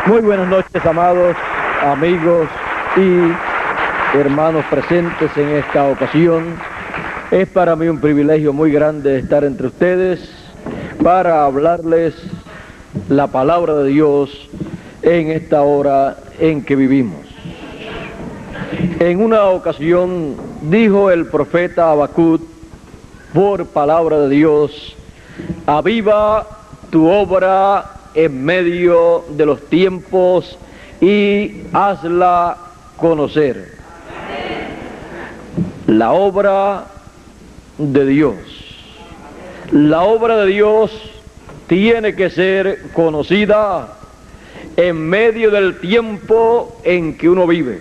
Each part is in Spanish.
Muy buenas noches, amados amigos y hermanos presentes en esta ocasión. Es para mí un privilegio muy grande estar entre ustedes para hablarles la palabra de Dios en esta hora en que vivimos. En una ocasión dijo el profeta Habacuc, por palabra de Dios: aviva tu obra en medio de los tiempos y hazla conocer. La obra de Dios. La obra de Dios tiene que ser conocida en medio del tiempo en que uno vive.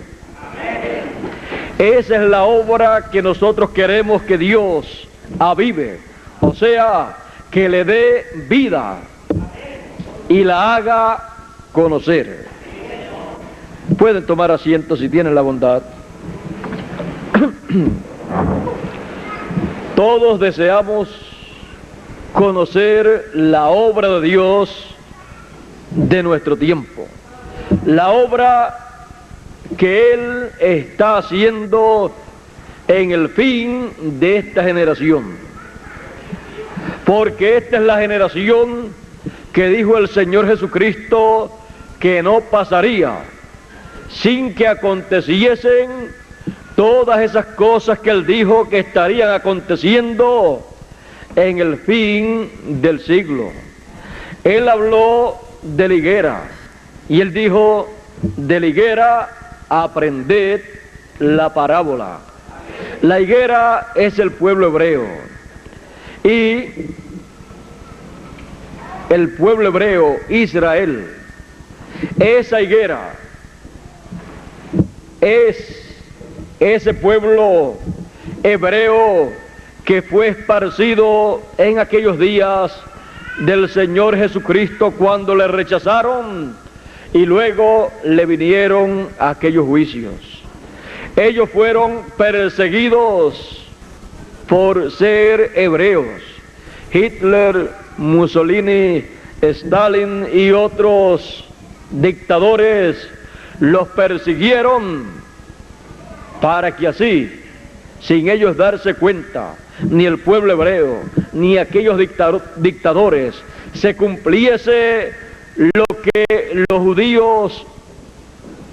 Esa es la obra que nosotros queremos que Dios avive, o sea, que le dé vida y la haga conocer. Pueden tomar asiento si tienen la bondad. Todos deseamos conocer la obra de Dios de nuestro tiempo, la obra que Él está haciendo en el fin de esta generación, porque esta es la generación que dijo el Señor Jesucristo que no pasaría sin que aconteciesen todas esas cosas que Él dijo que estarían aconteciendo en el fin del siglo. Él habló de la higuera y Él dijo: de la higuera aprended la parábola. La higuera es el pueblo hebreo, y el pueblo hebreo, Israel, esa higuera es ese pueblo hebreo que fue esparcido en aquellos días del Señor Jesucristo cuando le rechazaron y luego le vinieron aquellos juicios. Ellos fueron perseguidos por ser hebreos. Hitler, Mussolini, Stalin y otros dictadores los persiguieron para que así, sin ellos darse cuenta, ni el pueblo hebreo, ni aquellos dictadores, se cumpliese lo que los judíos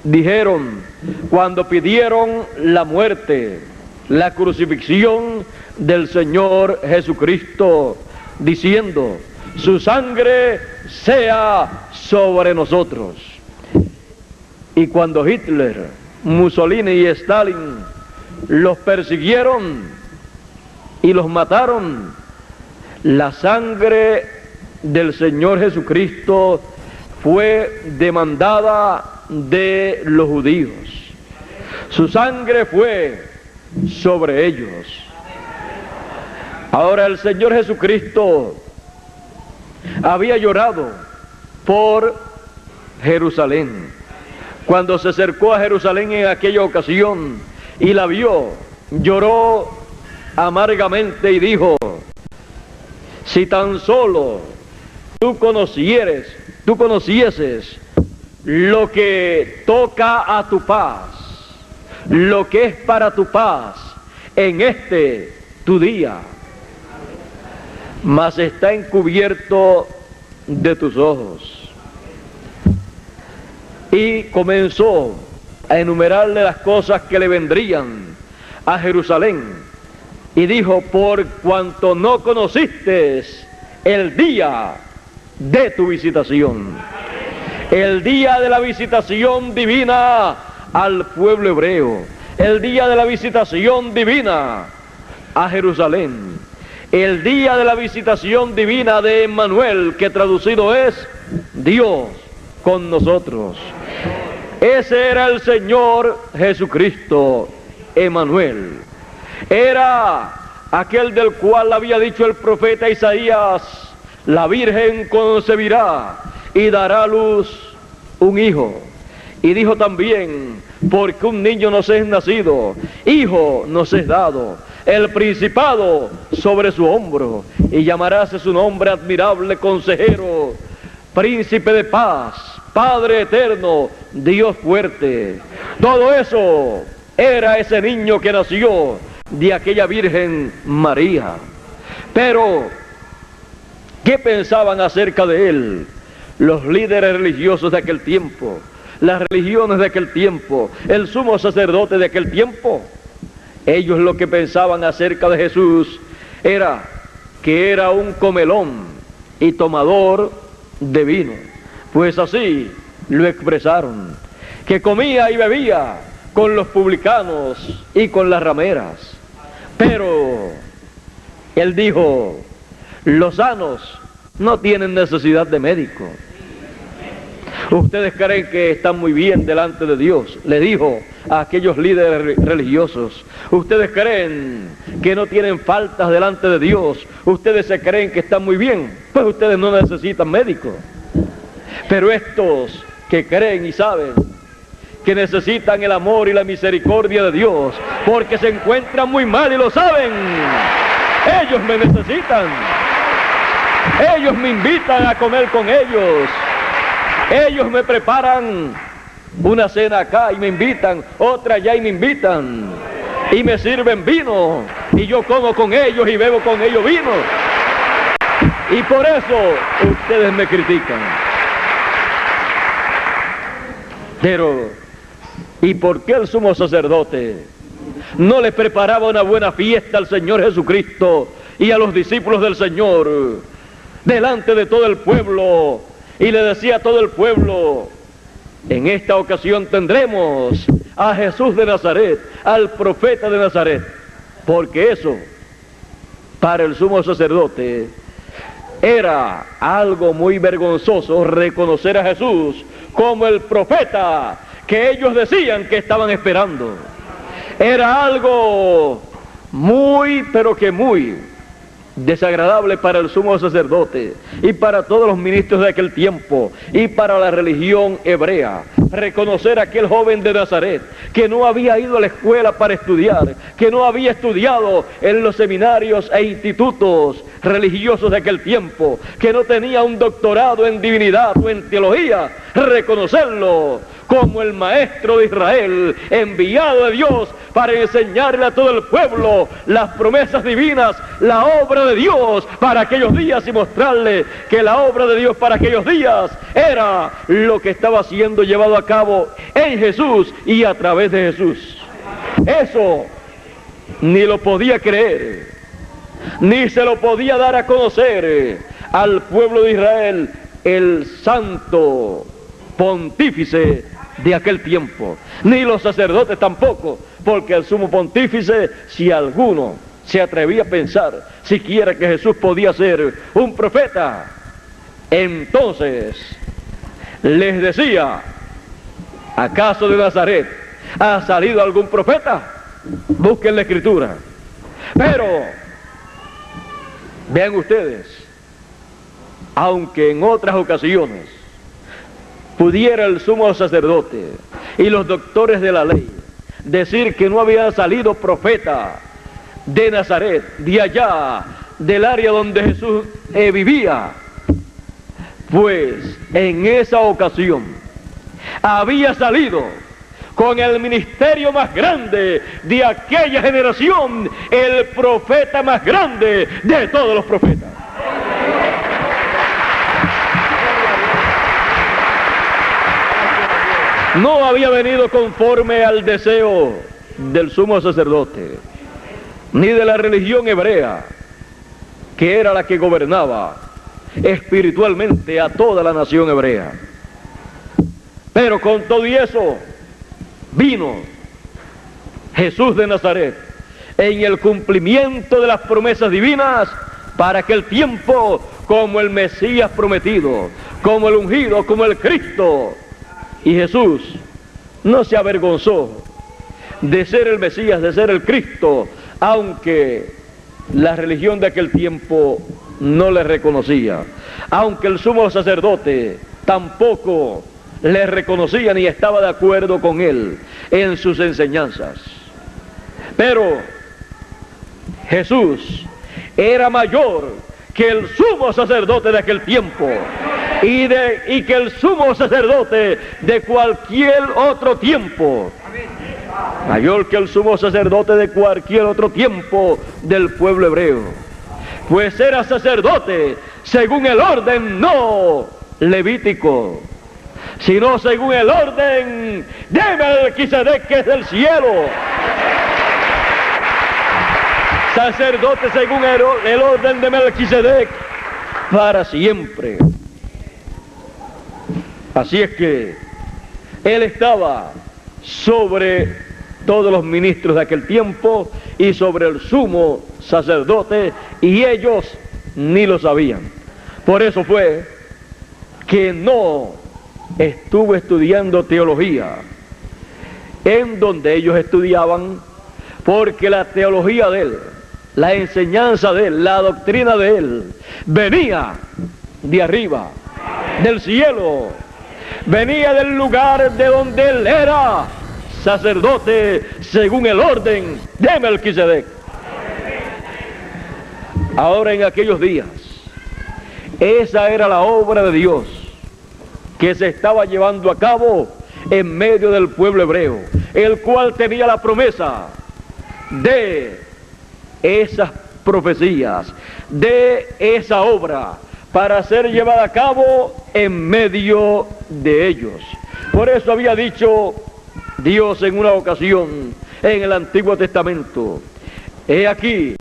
dijeron cuando pidieron la muerte, la crucifixión del Señor Jesucristo, diciendo: su sangre sea sobre nosotros. Y cuando Hitler, Mussolini y Stalin los persiguieron y los mataron, la sangre del Señor Jesucristo fue demandada de los judíos. Su sangre fue sobre ellos. Ahora el Señor Jesucristo había llorado por Jerusalén. Cuando se acercó a Jerusalén en aquella ocasión y la vio, lloró amargamente y dijo: si tan solo tú conocieses lo que toca a tu paz, lo que es para tu paz en este tu día, mas está encubierto de tus ojos. Y comenzó a enumerarle las cosas que le vendrían a Jerusalén, y dijo: por cuanto no conociste el día de tu visitación, el día de la visitación divina al pueblo hebreo, el día de la visitación divina a Jerusalén, el día de la visitación divina de Emmanuel, que traducido es Dios con nosotros. Ese era el Señor Jesucristo, Emmanuel. Era aquel del cual había dicho el profeta Isaías: la Virgen concebirá y dará a luz un hijo. Y dijo también: porque un niño nos es nacido, hijo nos es dado, el principado sobre su hombro, y llamarás su nombre admirable, consejero, príncipe de paz, Padre eterno, Dios fuerte. Todo eso era ese niño que nació de aquella Virgen María. Pero, ¿qué pensaban acerca de él los líderes religiosos de aquel tiempo, las religiones de aquel tiempo, el sumo sacerdote de aquel tiempo? Ellos lo que pensaban acerca de Jesús era que era un comelón y tomador de vino. Pues así lo expresaron, que comía y bebía con los publicanos y con las rameras. Pero él dijo, los sanos no tienen necesidad de médico. Ustedes creen que están muy bien delante de Dios, le dijo a aquellos líderes religiosos. Ustedes creen que no tienen faltas delante de Dios. Ustedes se creen que están muy bien, pues ustedes no necesitan médico. Pero estos que creen y saben que necesitan el amor y la misericordia de Dios, porque se encuentran muy mal y lo saben, ellos me necesitan. Ellos me invitan a comer con ellos. Ellos me preparan una cena acá y me invitan, otra allá y me invitan. Y me sirven vino, y yo como con ellos y bebo con ellos vino. Y por eso ustedes me critican. Pero, ¿y por qué el sumo sacerdote no le preparaba una buena fiesta al Señor Jesucristo y a los discípulos del Señor delante de todo el pueblo? Y le decía a todo el pueblo, en esta ocasión tendremos a Jesús de Nazaret, al profeta de Nazaret. Porque eso, para el sumo sacerdote, era algo muy vergonzoso, reconocer a Jesús como el profeta que ellos decían que estaban esperando. Era algo muy, pero que muy desagradable para el sumo sacerdote y para todos los ministros de aquel tiempo y para la religión hebrea. Reconocer a aquel joven de Nazaret que no había ido a la escuela para estudiar, que no había estudiado en los seminarios e institutos religiosos de aquel tiempo, que no tenía un doctorado en divinidad o en teología. Reconocerlo como el maestro de Israel, enviado de Dios para enseñarle a todo el pueblo las promesas divinas, la obra de Dios para aquellos días, y mostrarle que la obra de Dios para aquellos días era lo que estaba siendo llevado a cabo en Jesús y a través de Jesús. Eso ni lo podía creer, ni se lo podía dar a conocer al pueblo de Israel el santo pontífice de aquel tiempo, ni los sacerdotes tampoco, porque el sumo pontífice, si alguno se atrevía a pensar siquiera que Jesús podía ser un profeta, entonces les decía, ¿acaso de Nazaret ha salido algún profeta? Busquen la escritura. Pero vean ustedes, aunque en otras ocasiones pudiera el sumo sacerdote y los doctores de la ley decir que no había salido profeta de Nazaret, de allá, del área donde Jesús vivía, pues en esa ocasión había salido con el ministerio más grande de aquella generación, el profeta más grande de todos los profetas. No había venido conforme al deseo del sumo sacerdote, ni de la religión hebrea, que era la que gobernaba espiritualmente a toda la nación hebrea. Pero con todo y eso, vino Jesús de Nazaret en el cumplimiento de las promesas divinas para aquel tiempo, como el Mesías prometido, como el ungido, como el Cristo. Y Jesús no se avergonzó de ser el Mesías, de ser el Cristo, aunque la religión de aquel tiempo no le reconocía, aunque el sumo sacerdote tampoco le reconocía ni estaba de acuerdo con él en sus enseñanzas. Pero Jesús era mayor que el sumo sacerdote de aquel tiempo. y que el sumo sacerdote de cualquier otro tiempo, mayor que el sumo sacerdote de cualquier otro tiempo del pueblo hebreo, pues era sacerdote según el orden no levítico, sino según el orden de Melquisedec, que es del cielo. Sacerdote según el orden de Melquisedec para siempre. Así es que él estaba sobre todos los ministros de aquel tiempo y sobre el sumo sacerdote, y ellos ni lo sabían. Por eso fue que no estuvo estudiando teología en donde ellos estudiaban, porque la teología de él, la enseñanza de él, la doctrina de él, venía de arriba, del cielo, venía del lugar de donde él era sacerdote según el orden de Melquisedec. Ahora, en aquellos días, esa era la obra de Dios que se estaba llevando a cabo en medio del pueblo hebreo, el cual tenía la promesa de esas profecías, de esa obra para ser llevada a cabo en medio de ellos. Por eso había dicho Dios en una ocasión en el Antiguo Testamento: he aquí,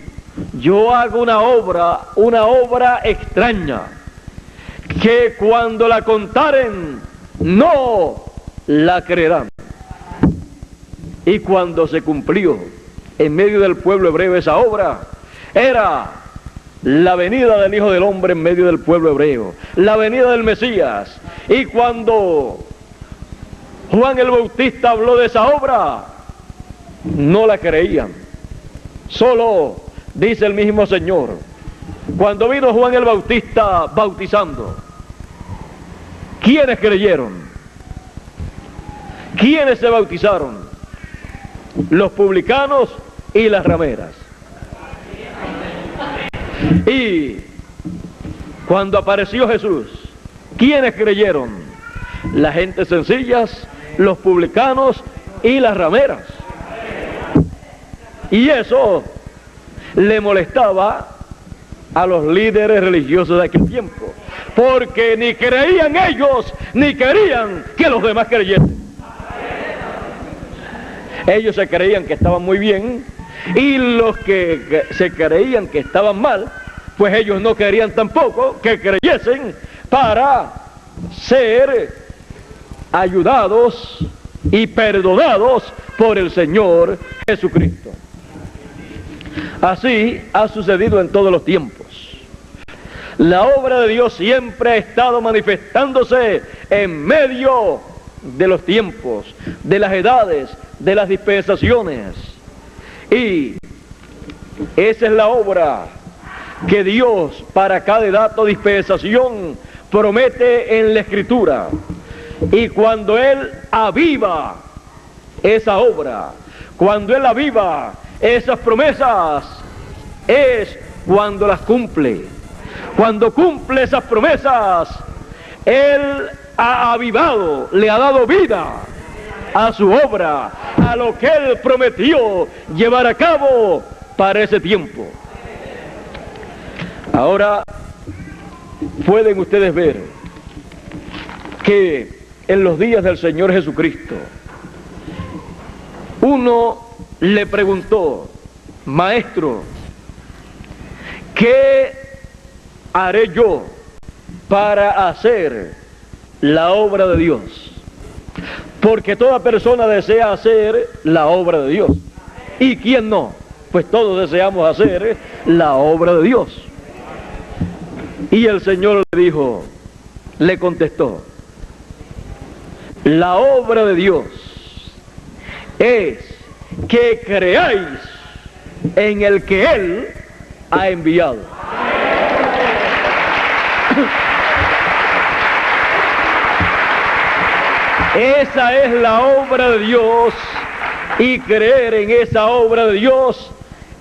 yo hago una obra extraña, que cuando la contaren no la creerán. Y cuando se cumplió en medio del pueblo hebreo esa obra, era la venida del Hijo del Hombre en medio del pueblo hebreo, la venida del Mesías. Y cuando Juan el Bautista habló de esa obra, no la creían. Solo dice el mismo Señor, cuando vino Juan el Bautista bautizando, ¿quiénes creyeron? ¿Quiénes se bautizaron? Los publicanos y las rameras. Y cuando apareció Jesús, ¿quiénes creyeron? La gente sencillas, los publicanos y las rameras. Y eso le molestaba a los líderes religiosos de aquel tiempo, porque ni creían ellos, ni querían que los demás creyeran. Ellos se creían que estaban muy bien, y los que se creían que estaban mal, pues ellos no querían tampoco que creyesen para ser ayudados y perdonados por el Señor Jesucristo. Así ha sucedido en todos los tiempos. La obra de Dios siempre ha estado manifestándose en medio de los tiempos, de las edades, de las dispensaciones. Y esa es la obra que Dios para cada edad o dispensación promete en la Escritura. Y cuando Él aviva esa obra, cuando Él aviva esas promesas, es cuando las cumple. Cuando cumple esas promesas, Él ha avivado, le ha dado vida a su obra, a lo que Él prometió llevar a cabo para ese tiempo. Ahora pueden ustedes ver que en los días del Señor Jesucristo, uno le preguntó: Maestro, ¿qué haré yo para hacer la obra de Dios? Porque toda persona desea hacer la obra de Dios. ¿Y quién no? Pues todos deseamos hacer la obra de Dios. Y el Señor le dijo, le contestó: la obra de Dios es que creáis en el que Él ha enviado. Esa es la obra de Dios, y creer en esa obra de Dios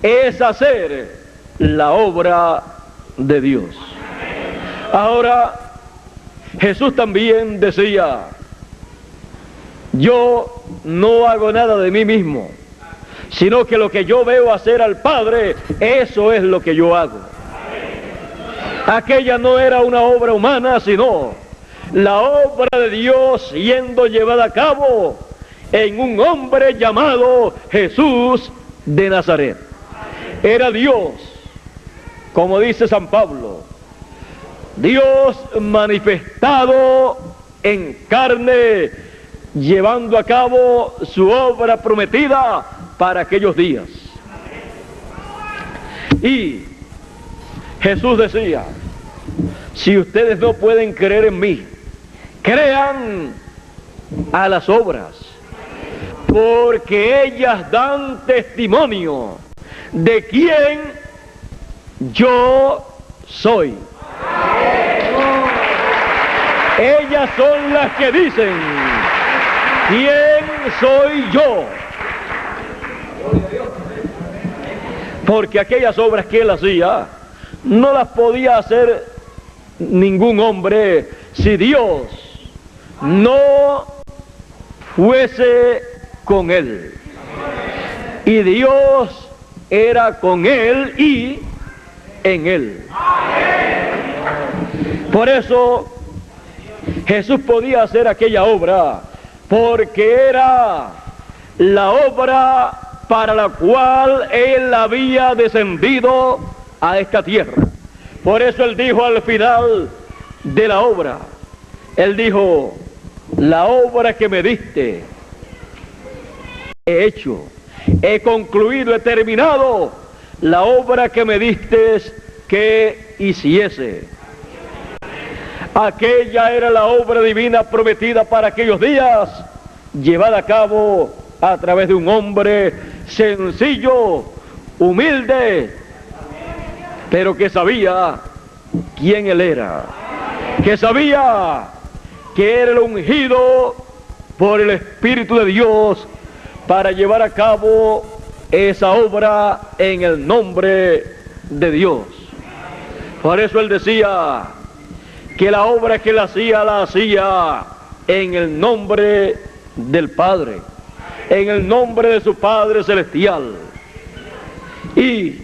es hacer la obra de Dios. Ahora, Jesús también decía: yo no hago nada de mí mismo, sino que lo que yo veo hacer al Padre, eso es lo que yo hago. Aquella no era una obra humana, sino la obra de Dios siendo llevada a cabo en un hombre llamado Jesús de Nazaret. Era Dios, como dice San Pablo, Dios manifestado en carne, llevando a cabo su obra prometida para aquellos días. Y Jesús decía: si ustedes no pueden creer en mí, crean a las obras, porque ellas dan testimonio de quién yo soy. Ellas son las que dicen quién soy yo. Porque aquellas obras que él hacía no las podía hacer ningún hombre si Dios no fuese con él. Y Dios era con él y en él. Por eso Jesús podía hacer aquella obra, porque era la obra para la cual él había descendido a esta tierra. Por eso él dijo al final de la obra, él dijo: la obra que me diste he hecho, he concluido, he terminado la obra que me diste que hiciese. Aquella era la obra divina prometida para aquellos días, llevada a cabo a través de un hombre sencillo, humilde, pero que sabía quién él era, que sabía que era el ungido por el Espíritu de Dios para llevar a cabo esa obra en el nombre de Dios. Por eso él decía que la obra que él hacía, la hacía en el nombre del Padre, en el nombre de su Padre Celestial. Y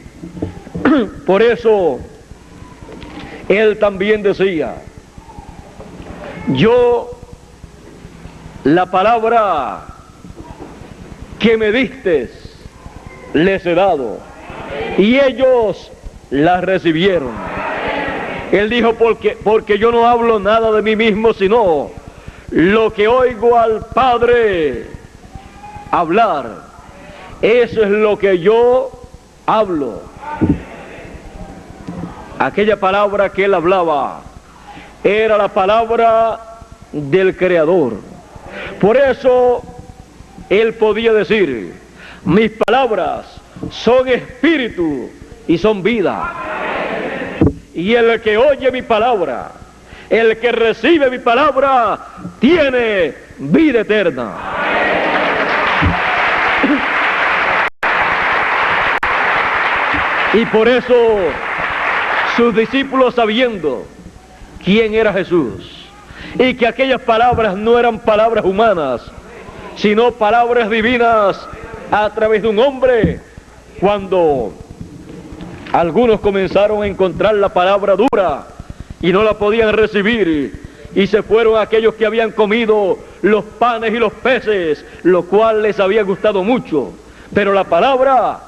por eso él también decía: yo la palabra que me diste les he dado, y ellos la recibieron. Él dijo: porque yo no hablo nada de mí mismo, sino lo que oigo al Padre hablar, eso es lo que yo hablo. Aquella palabra que él hablaba era la palabra del Creador. Por eso él podía decir: mis palabras son espíritu y son vida. Y el que oye mi palabra, el que recibe mi palabra, tiene vida eterna. Y por eso sus discípulos, sabiendo quién era Jesús y que aquellas palabras no eran palabras humanas, sino palabras divinas a través de un hombre, cuando algunos comenzaron a encontrar la palabra dura y no la podían recibir, y se fueron aquellos que habían comido los panes y los peces, lo cual les había gustado mucho, pero la palabra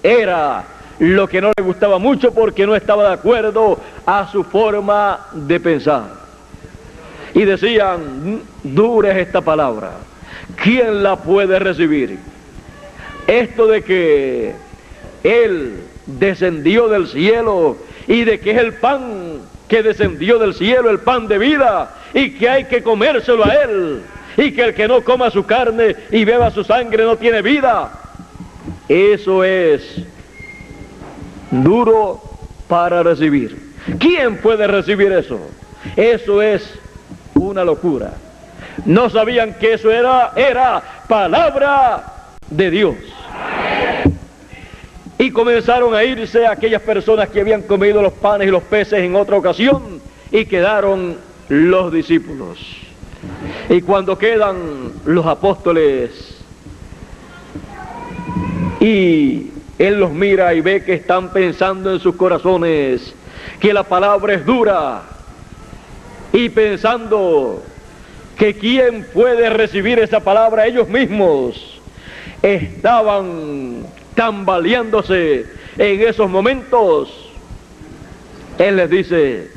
era lo que no les gustaba mucho, porque no estaba de acuerdo a su forma de pensar. Y decían: dura es esta palabra, ¿quién la puede recibir? Esto de que Él descendió del cielo, y de que es el pan que descendió del cielo, el pan de vida, y que hay que comérselo a Él, y que el que no coma su carne y beba su sangre no tiene vida. Eso es duro para recibir. ¿Quién puede recibir eso? Eso es una locura. No sabían que eso era palabra de Dios. Y comenzaron a irse aquellas personas que habían comido los panes y los peces en otra ocasión, y quedaron los discípulos. Y cuando quedan los apóstoles y él los mira y ve que están pensando en sus corazones que la palabra es dura y pensando que quién puede recibir esa palabra, ellos mismos estaban tambaleándose en esos momentos. Él les dice: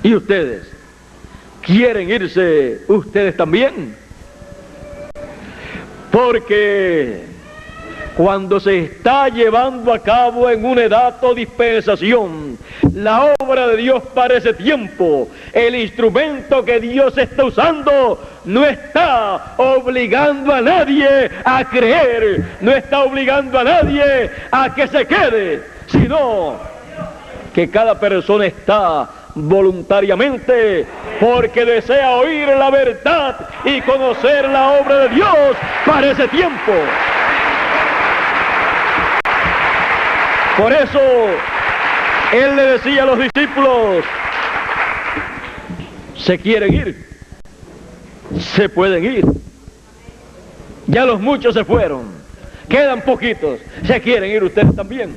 ¿y ustedes? ¿Quieren irse ustedes también? Porque cuando se está llevando a cabo en una edad o dispensación la obra de Dios para ese tiempo, el instrumento que Dios está usando no está obligando a nadie a creer, no está obligando a nadie a que se quede, sino que cada persona está voluntariamente porque desea oír la verdad y conocer la obra de Dios para ese tiempo. Por eso él le decía a los discípulos: se quieren ir, se pueden ir. Ya los muchos se fueron, quedan poquitos, se quieren ir ustedes también.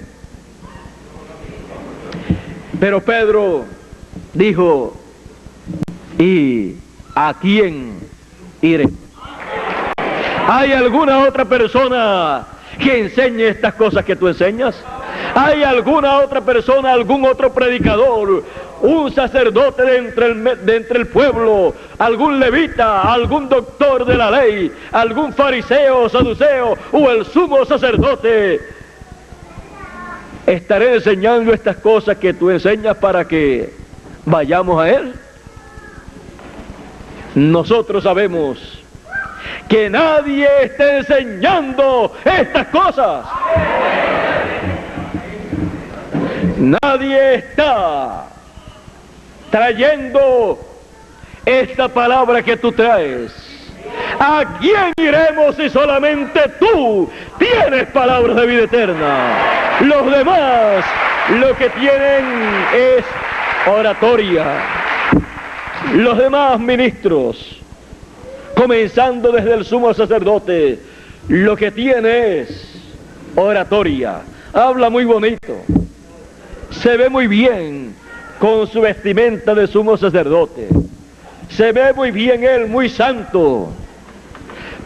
Pero Pedro dijo: ¿y a quién iré? ¿Hay alguna otra persona que enseñe estas cosas que tú enseñas? ¿Hay alguna otra persona, algún otro predicador, un sacerdote de entre el pueblo, algún levita, algún doctor de la ley, algún fariseo, saduceo o el sumo sacerdote? ¿Estaré enseñando estas cosas que tú enseñas para que vayamos a él? Nosotros sabemos que nadie está enseñando estas cosas. Nadie está trayendo esta palabra que tú traes. ¿A quién iremos si solamente tú tienes palabras de vida eterna? Los demás lo que tienen es oratoria. Los demás ministros, comenzando desde el sumo sacerdote, lo que tiene es oratoria. Habla muy bonito, se ve muy bien con su vestimenta de sumo sacerdote, se ve muy bien él, muy santo,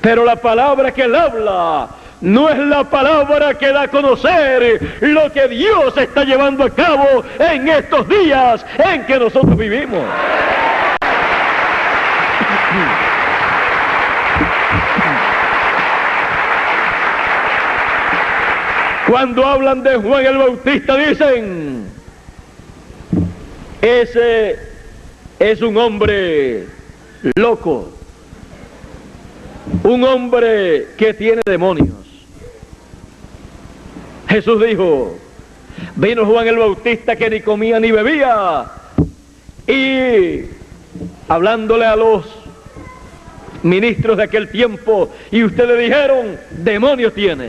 pero la palabra que él habla no es la palabra que da a conocer lo que Dios está llevando a cabo en estos días en que nosotros vivimos. Cuando hablan de Juan el Bautista dicen: ese es un hombre loco, un hombre que tiene demonios. Jesús dijo: vino Juan el Bautista que ni comía ni bebía, y hablándole a los ministros de aquel tiempo, y ustedes dijeron: demonios tiene.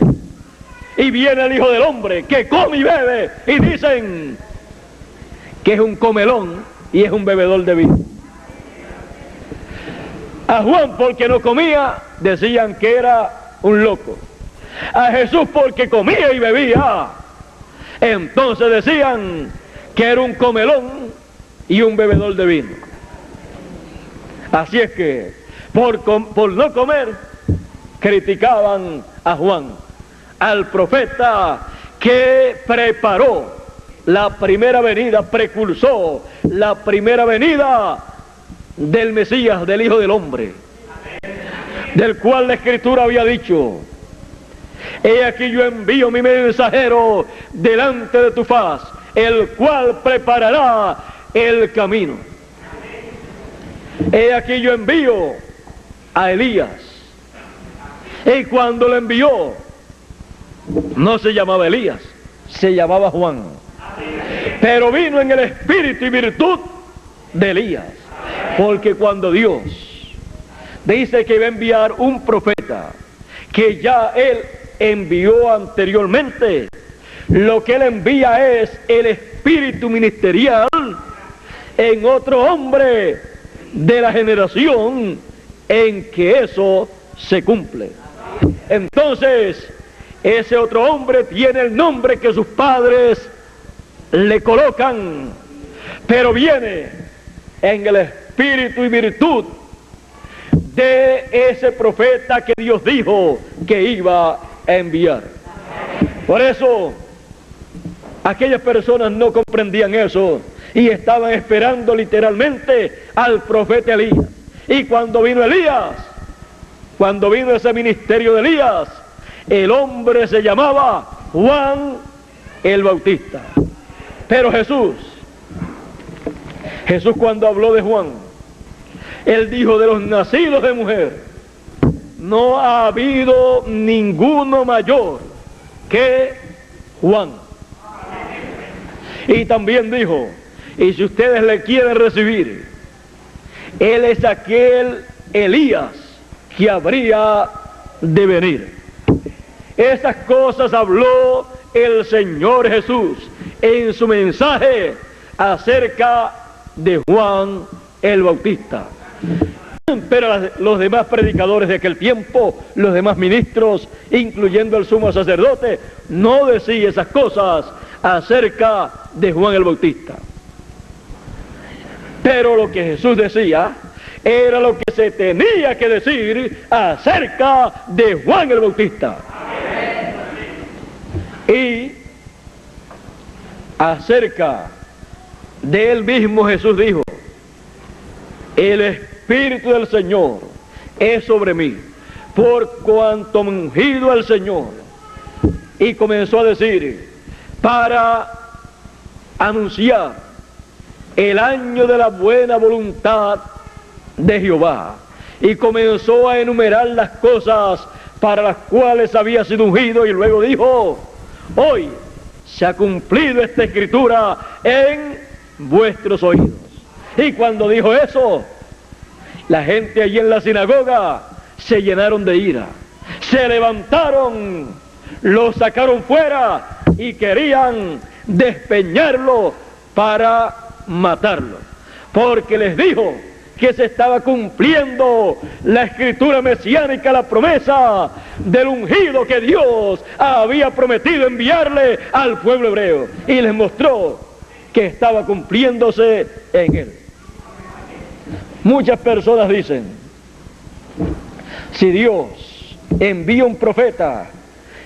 Y viene el Hijo del Hombre que come y bebe, y dicen que es un comelón y es un bebedor de vino. A Juan, porque no comía, decían que era un loco. A Jesús, porque comía y bebía, entonces decían que era un comelón y un bebedor de vino. Así es que por no comer criticaban a Juan, al profeta que preparó la primera venida, precursó la primera venida del Mesías, del Hijo del Hombre, del cual la Escritura había dicho: he aquí yo envío mi mensajero delante de tu faz, el cual preparará el camino. He aquí yo envío a Elías. Y cuando lo envió, no se llamaba Elías, se llamaba Juan. Pero vino en el espíritu y virtud de Elías. Porque cuando Dios dice que va a enviar un profeta, que ya él envió anteriormente, lo que él envía es el espíritu ministerial en otro hombre de la generación en que eso se cumple. Entonces, ese otro hombre tiene el nombre que sus padres le colocan, pero viene en el espíritu y virtud de ese profeta que Dios dijo que iba a enviar. Por eso, aquellas personas no comprendían eso y estaban esperando literalmente al profeta Elías. Y cuando vino Elías, cuando vino ese ministerio de Elías, el hombre se llamaba Juan el Bautista. Pero Jesús cuando habló de Juan, él dijo: de los nacidos de mujer, no ha habido ninguno mayor que Juan. Y también dijo: y si ustedes le quieren recibir, él es aquel Elías que habría de venir. Esas cosas habló el Señor Jesús en su mensaje acerca de Juan el Bautista. Pero los demás predicadores de aquel tiempo, los demás ministros, incluyendo el sumo sacerdote, no decían esas cosas acerca de Juan el Bautista. Pero lo que Jesús decía era lo que se tenía que decir acerca de Juan el Bautista. Y acerca de él mismo Jesús dijo: el Espíritu del Señor es sobre mí, por cuanto me ha ungido al Señor. Y comenzó a decir: para anunciar el año de la buena voluntad de Jehová. Y comenzó a enumerar las cosas para las cuales había sido ungido, y luego dijo: hoy se ha cumplido esta escritura en vuestros oídos. Y cuando dijo eso, la gente allí en la sinagoga se llenaron de ira, se levantaron, lo sacaron fuera y querían despeñarlo para matarlo, porque les dijo que se estaba cumpliendo la escritura mesiánica, la promesa del ungido que Dios había prometido enviarle al pueblo hebreo, y les mostró que estaba cumpliéndose en él. Muchas personas dicen: si Dios envía un profeta,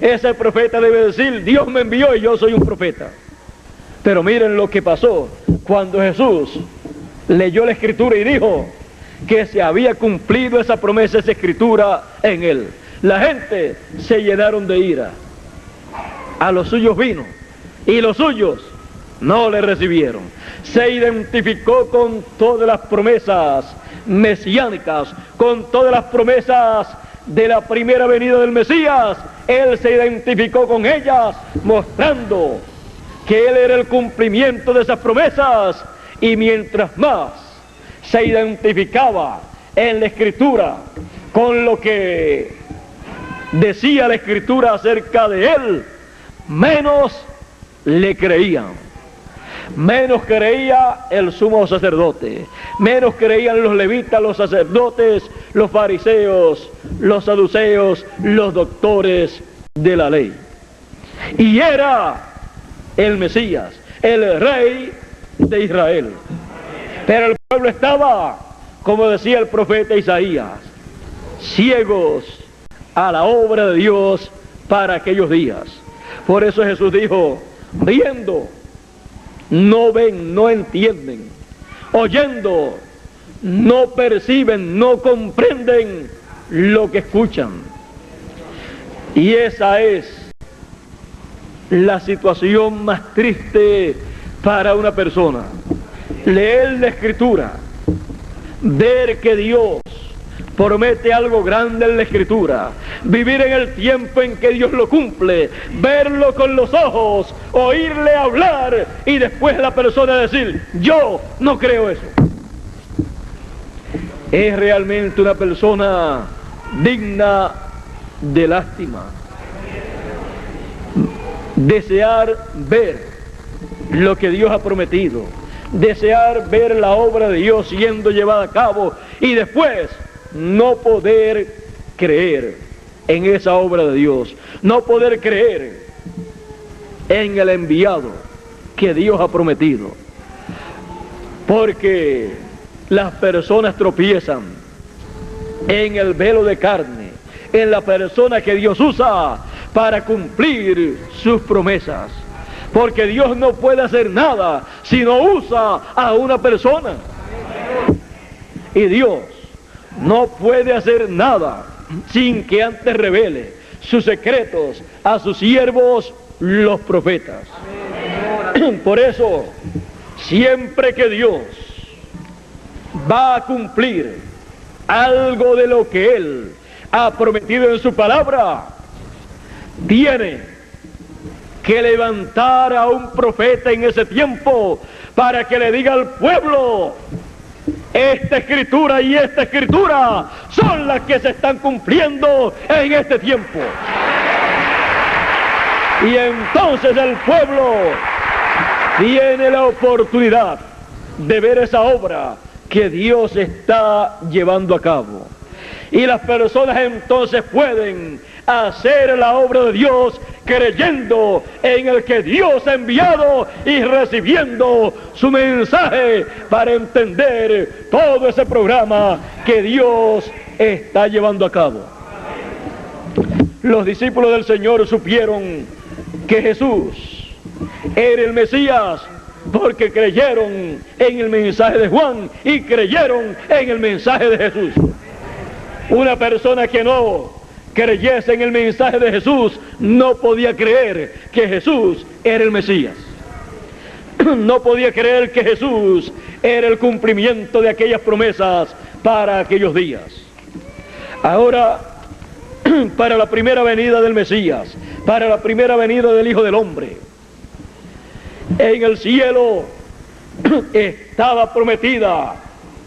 ese profeta debe decir: Dios me envió y yo soy un profeta. Pero miren lo que pasó cuando Jesús leyó la escritura y dijo que se había cumplido esa promesa, esa escritura en él. La gente se llenaron de ira. A los suyos vino y los suyos no le recibieron. Se identificó con todas las promesas mesiánicas, con todas las promesas de la primera venida del Mesías. Él se identificó con ellas, mostrando que él era el cumplimiento de esas promesas. Y mientras más se identificaba en la escritura con lo que decía la escritura acerca de él, menos le creían. Menos creía el sumo sacerdote, menos creían los levitas, los sacerdotes, los fariseos, los saduceos, los doctores de la ley. Y era el Mesías, el rey de Israel. Pero el pueblo estaba, como decía el profeta Isaías, ciegos a la obra de Dios para aquellos días. Por eso Jesús dijo: viendo, no ven, no entienden; oyendo, no perciben, no comprenden lo que escuchan. Y esa es la situación más triste para una persona: leer la escritura, ver que Dios promete algo grande en la escritura, vivir en el tiempo en que Dios lo cumple, verlo con los ojos, oírle hablar, y después la persona decir: yo no creo eso. Es realmente una persona digna de lástima. Desear ver lo que Dios ha prometido, desear ver la obra de Dios siendo llevada a cabo y después no poder creer en esa obra de Dios, no poder creer en el enviado que Dios ha prometido. Porque las personas tropiezan en el velo de carne, en la persona que Dios usa para cumplir sus promesas. Porque Dios no puede hacer nada si no usa a una persona. Y Dios no puede hacer nada sin que antes revele sus secretos a sus siervos, los profetas. Por eso, siempre que Dios va a cumplir algo de lo que Él ha prometido en su palabra, tiene que levantar a un profeta en ese tiempo para que le diga al pueblo: esta escritura y esta escritura son las que se están cumpliendo en este tiempo. Y entonces el pueblo tiene la oportunidad de ver esa obra que Dios está llevando a cabo. Y las personas entonces pueden hacer la obra de Dios creyendo en el que Dios ha enviado y recibiendo su mensaje para entender todo ese programa que Dios está llevando a cabo. Los discípulos del Señor supieron que Jesús era el Mesías porque creyeron en el mensaje de Juan y creyeron en el mensaje de Jesús. Una persona que no creyese en el mensaje de Jesús no podía creer que Jesús era el Mesías. No podía creer que Jesús era el cumplimiento de aquellas promesas para aquellos días. Ahora, para la primera venida del Mesías, para la primera venida del Hijo del Hombre, en el cielo estaba prometida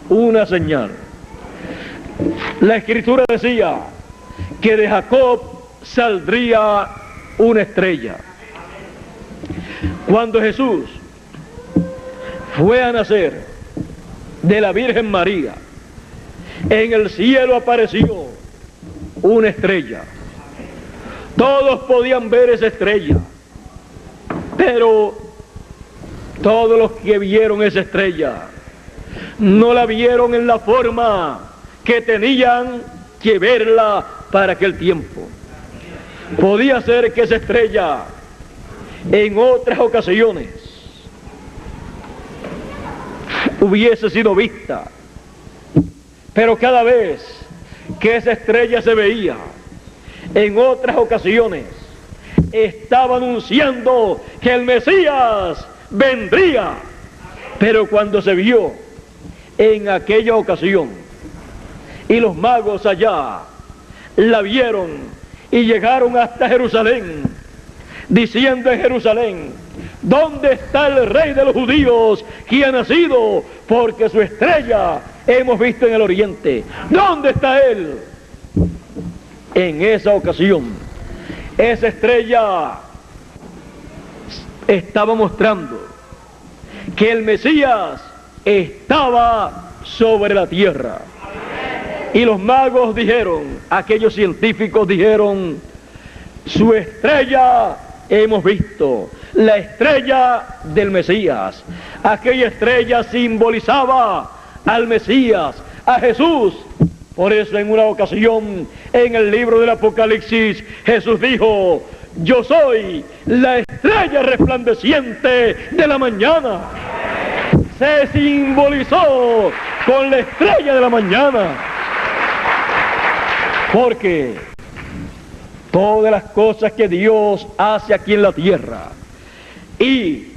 una señal. La Escritura decía que de Jacob saldría una estrella. Cuando Jesús fue a nacer de la Virgen María, en el cielo apareció una estrella. Todos podían ver esa estrella, pero todos los que vieron esa estrella no la vieron en la forma que tenían que verla para aquel tiempo. Podía ser que esa estrella en otras ocasiones hubiese sido vista, pero cada vez que esa estrella se veía en otras ocasiones estaba anunciando que el Mesías vendría. Pero cuando se vio en aquella ocasión y los magos allá la vieron y llegaron hasta Jerusalén, diciendo en Jerusalén: ¿dónde está el rey de los judíos que ha nacido? Porque su estrella hemos visto en el oriente. ¿Dónde está él? En esa ocasión, esa estrella estaba mostrando que el Mesías estaba sobre la tierra. Y los magos dijeron, aquellos científicos dijeron: su estrella hemos visto, la estrella del Mesías. Aquella estrella simbolizaba al Mesías, a Jesús. Por eso en una ocasión en el libro del Apocalipsis Jesús dijo: yo soy la estrella resplandeciente de la mañana. Se simbolizó con la estrella de la mañana, porque todas las cosas que Dios hace aquí en la tierra y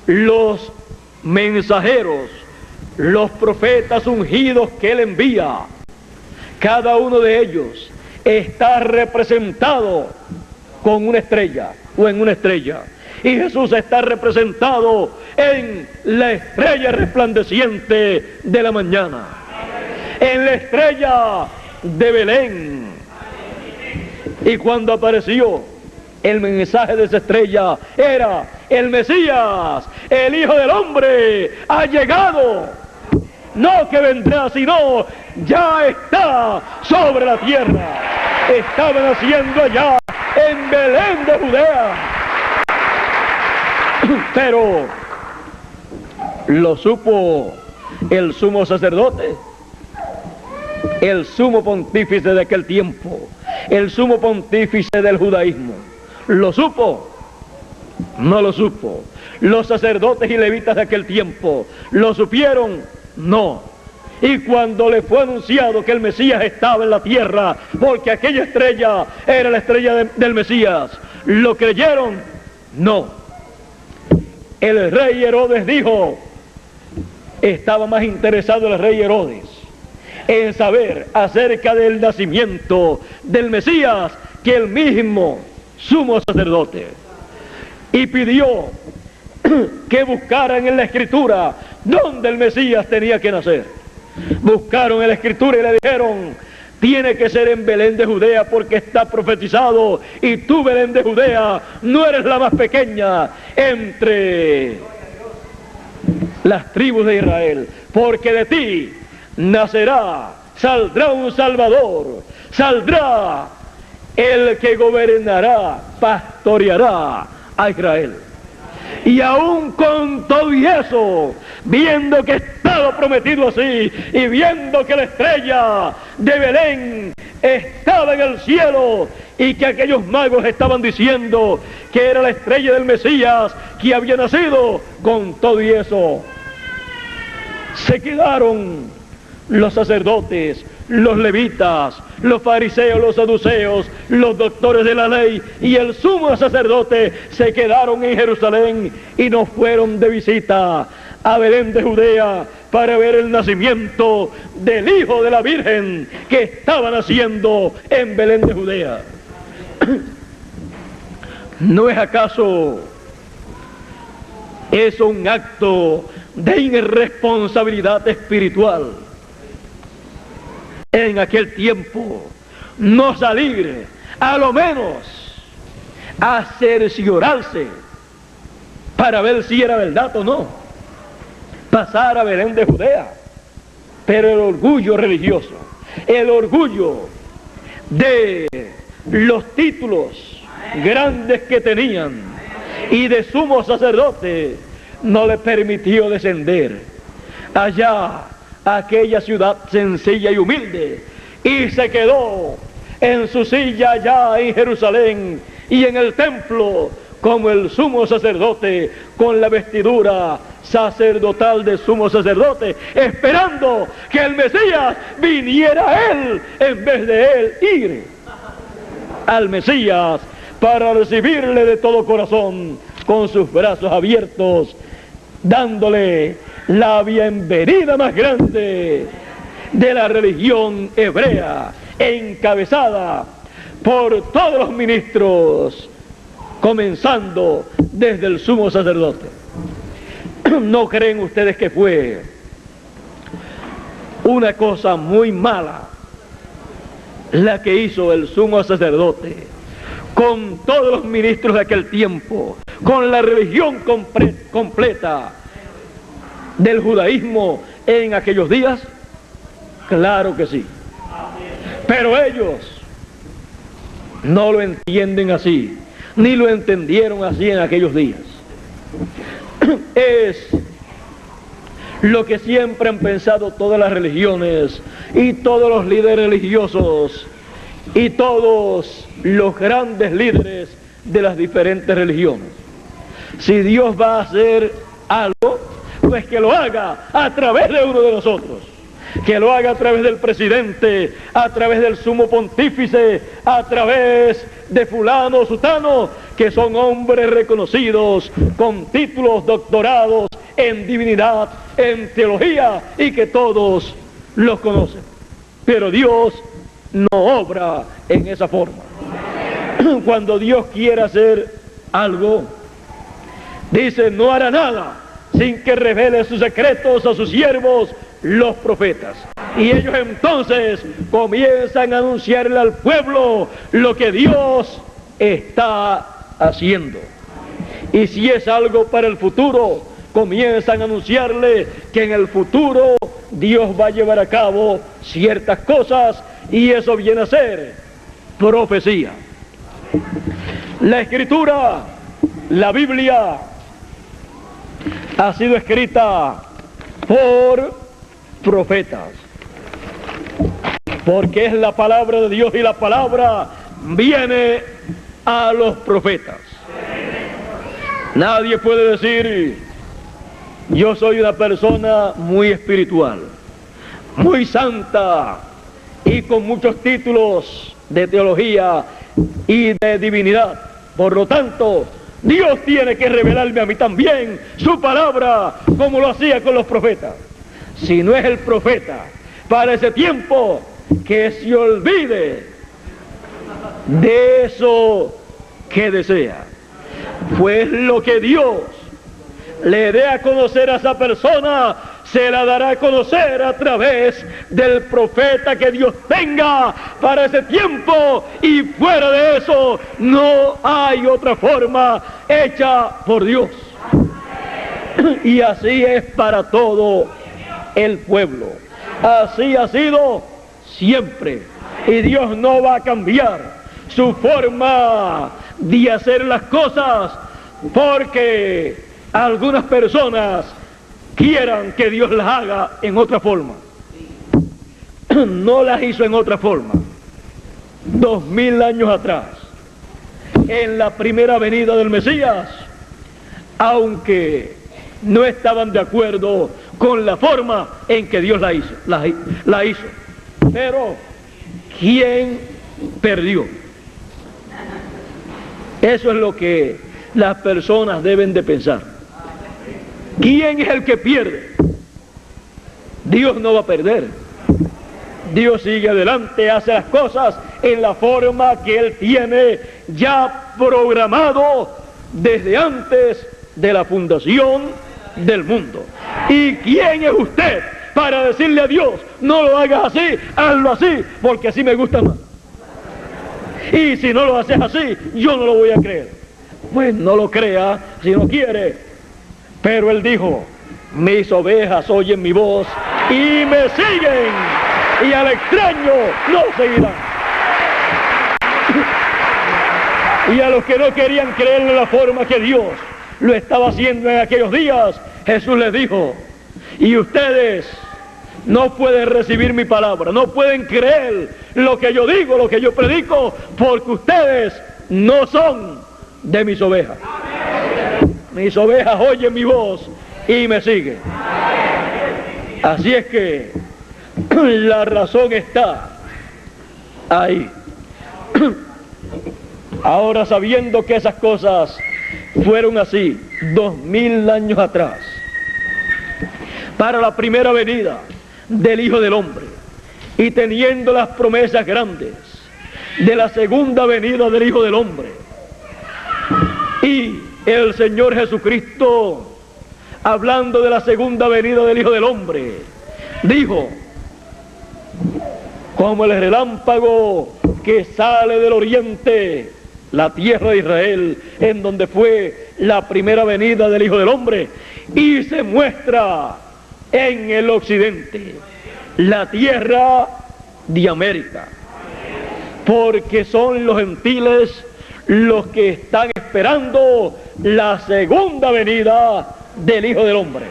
los mensajeros, los profetas ungidos que Él envía, cada uno de ellos está representado con una estrella o en una estrella. Y Jesús está representado en la estrella resplandeciente de la mañana, en la estrella de Belén. Y cuando apareció, el mensaje de esa estrella era el Mesías, el Hijo del Hombre, ha llegado. No que vendrá, sino ya está sobre la tierra. Estaba naciendo allá en Belén de Judea. Pero lo supo el sumo sacerdote, el sumo pontífice de aquel tiempo, el sumo pontífice del judaísmo. ¿Lo supo? No lo supo. Los sacerdotes y levitas de aquel tiempo, ¿lo supieron? No. Y cuando le fue anunciado que el Mesías estaba en la tierra, porque aquella estrella era la estrella del Mesías, ¿lo creyeron? No. El rey Herodes dijo, estaba más interesado el rey Herodes en saber acerca del nacimiento del Mesías que el mismo sumo sacerdote, y pidió que buscaran en la Escritura dónde el Mesías tenía que nacer. Buscaron en la Escritura y le dijeron, tiene que ser en Belén de Judea porque está profetizado, y tú, Belén de Judea, no eres la más pequeña entre las tribus de Israel, porque de ti nacerá, saldrá un Salvador, saldrá el que gobernará, pastoreará a Israel. Y aún con todo y eso, viendo que estaba prometido así, y viendo que la estrella de Belén estaba en el cielo, y que aquellos magos estaban diciendo que era la estrella del Mesías que había nacido, con todo y eso, se quedaron los sacerdotes, los levitas, los fariseos, los saduceos, los doctores de la ley y el sumo sacerdote se quedaron en Jerusalén y no fueron de visita a Belén de Judea para ver el nacimiento del Hijo de la Virgen que estaba naciendo en Belén de Judea. ¿No es acaso eso un acto de irresponsabilidad espiritual? En aquel tiempo, no salir, a lo menos, a cerciorarse para ver si era verdad o no, pasar a Belén de Judea. Pero el orgullo religioso, el orgullo de los títulos grandes que tenían y de sumo sacerdote, no le permitió descender allá a aquella ciudad sencilla y humilde, y se quedó en su silla allá en Jerusalén y en el templo como el sumo sacerdote, con la vestidura sacerdotal de sumo sacerdote, esperando que el Mesías viniera a él, en vez de él ir al Mesías para recibirle de todo corazón, con sus brazos abiertos, dándole la bienvenida más grande de la religión hebrea, encabezada por todos los ministros, comenzando desde el sumo sacerdote. ¿No creen ustedes que fue una cosa muy mala la que hizo el sumo sacerdote con todos los ministros de aquel tiempo, con la religión completa del judaísmo en aquellos días? Claro que sí. Pero ellos no lo entienden así, ni lo entendieron así en aquellos días. Es lo que siempre han pensado todas las religiones y todos los líderes religiosos y todos los grandes líderes de las diferentes religiones. Si Dios va a hacer algo, pues que lo haga a través de uno de nosotros, que lo haga a través del presidente, a través del sumo pontífice, a través de fulano o sutano, que son hombres reconocidos con títulos, doctorados en divinidad, en teología, y que todos los conocen. Pero Dios no obra en esa forma. Cuando Dios quiere hacer algo, dice, no hará nada sin que revele sus secretos a sus siervos, los profetas. Y ellos entonces comienzan a anunciarle al pueblo lo que Dios está haciendo. Y si es algo para el futuro, comienzan a anunciarle que en el futuro Dios va a llevar a cabo ciertas cosas, y eso viene a ser profecía. La Escritura, la Biblia, ha sido escrita por profetas, porque es la palabra de Dios, y la palabra viene a los profetas. Nadie puede decir: yo soy una persona muy espiritual, muy santa y con muchos títulos de teología y de divinidad. Por lo tanto, Dios tiene que revelarme a mí también su palabra, como lo hacía con los profetas. Si no es el profeta para ese tiempo, que se olvide de eso que desea. Pues lo que Dios le dé a conocer a esa persona, se la dará a conocer a través del profeta que Dios tenga para ese tiempo, y fuera de eso no hay otra forma hecha por Dios. Y así es para todo el pueblo. Así ha sido siempre, y Dios no va a cambiar su forma de hacer las cosas porque algunas personas quieran que Dios las haga en otra forma. No las hizo en otra forma. 2000 años atrás, en la primera venida del Mesías, aunque no estaban de acuerdo con la forma en que Dios la hizo. Pero ¿quién perdió? Eso es lo que las personas deben de pensar. ¿Quién es el que pierde? Dios no va a perder. Dios sigue adelante, hace las cosas en la forma que Él tiene ya programado desde antes de la fundación del mundo. ¿Y quién es usted para decirle a Dios: no lo hagas así, hazlo así, porque así me gusta más? Y si no lo haces así, yo no lo voy a creer. Pues no lo crea si no quiere. Pero Él dijo: mis ovejas oyen mi voz y me siguen, y al extraño no seguirán. Y a los que no querían creer en la forma que Dios lo estaba haciendo en aquellos días, Jesús les dijo: y ustedes no pueden recibir mi palabra, no pueden creer lo que yo digo, lo que yo predico, porque ustedes no son de mis ovejas. Mis ovejas oyen mi voz y me siguen. Así es que la razón está ahí. Ahora, sabiendo que esas cosas fueron así 2000 años atrás, para la primera venida del Hijo del Hombre, y teniendo las promesas grandes de la segunda venida del Hijo del Hombre, y el Señor Jesucristo, hablando de la segunda venida del Hijo del Hombre, dijo: como el relámpago que sale del oriente, la tierra de Israel, en donde fue la primera venida del Hijo del Hombre, y se muestra en el occidente, la tierra de América, porque son los gentiles los que están esperando la segunda venida del Hijo del Hombre.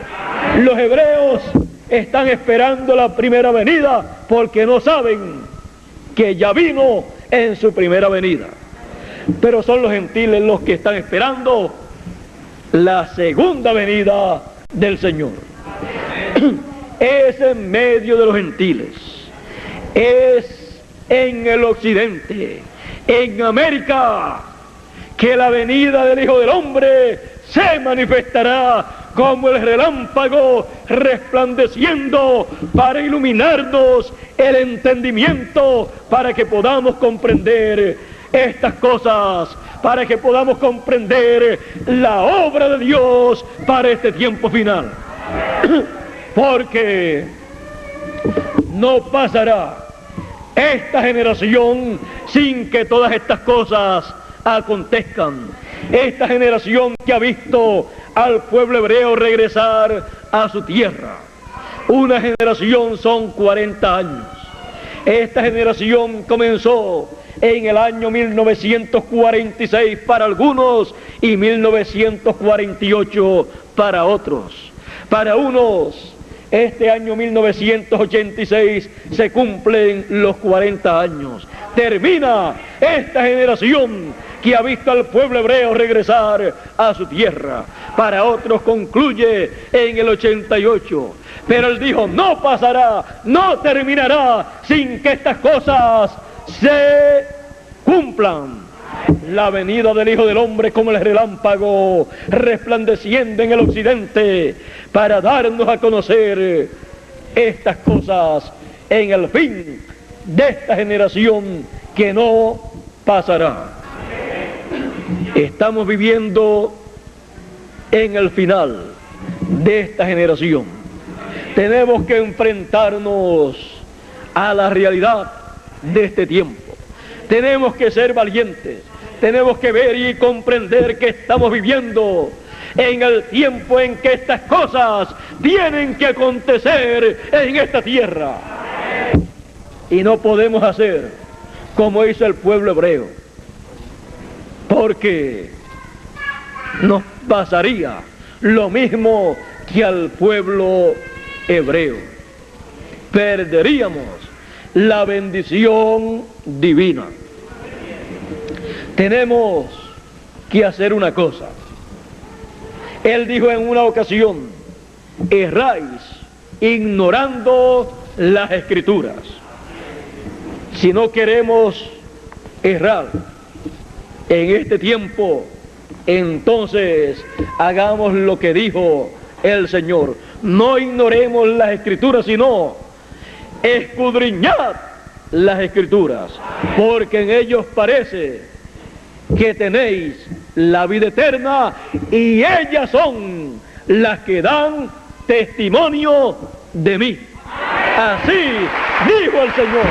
Los hebreos están esperando la primera venida porque no saben que ya vino en su primera venida, pero son los gentiles los que están esperando la segunda venida del Señor. Es en medio de los gentiles, es en el occidente, en América, que la venida del Hijo del Hombre se manifestará como el relámpago resplandeciendo para iluminarnos el entendimiento, para que podamos comprender estas cosas, para que podamos comprender la obra de Dios para este tiempo final. Porque no pasará esta generación sin que todas estas cosas acontezcan. esta generación que ha visto al pueblo hebreo regresar a su tierra. Una generación son 40 años. Esta generación comenzó en el año 1946 para algunos y 1948 para otros. Para unos, este año 1986 se cumplen los 40 años. Termina esta generación que ha visto al pueblo hebreo regresar a su tierra. Para otros concluye en el 88. Pero él dijo, no pasará, no terminará sin que estas cosas se cumplan. La venida del Hijo del Hombre como el relámpago resplandeciendo en el occidente para darnos a conocer estas cosas en el fin de esta generación que no pasará. Estamos viviendo en el final de esta generación. Tenemos que enfrentarnos a la realidad de este tiempo. Tenemos que ser valientes. Tenemos que ver y comprender que estamos viviendo en el tiempo en que estas cosas tienen que acontecer en esta tierra. Y no podemos hacer como hizo el pueblo hebreo, porque nos pasaría lo mismo que al pueblo hebreo. Perderíamos la bendición divina. Tenemos que hacer una cosa. Él dijo en una ocasión, erráis ignorando las Escrituras. Si no queremos errar en este tiempo, entonces hagamos lo que dijo el Señor. No ignoremos las Escrituras, sino escudriñad las Escrituras, porque en ellos parece que tenéis la vida eterna, y ellas son las que dan testimonio de mí. Así dijo el Señor.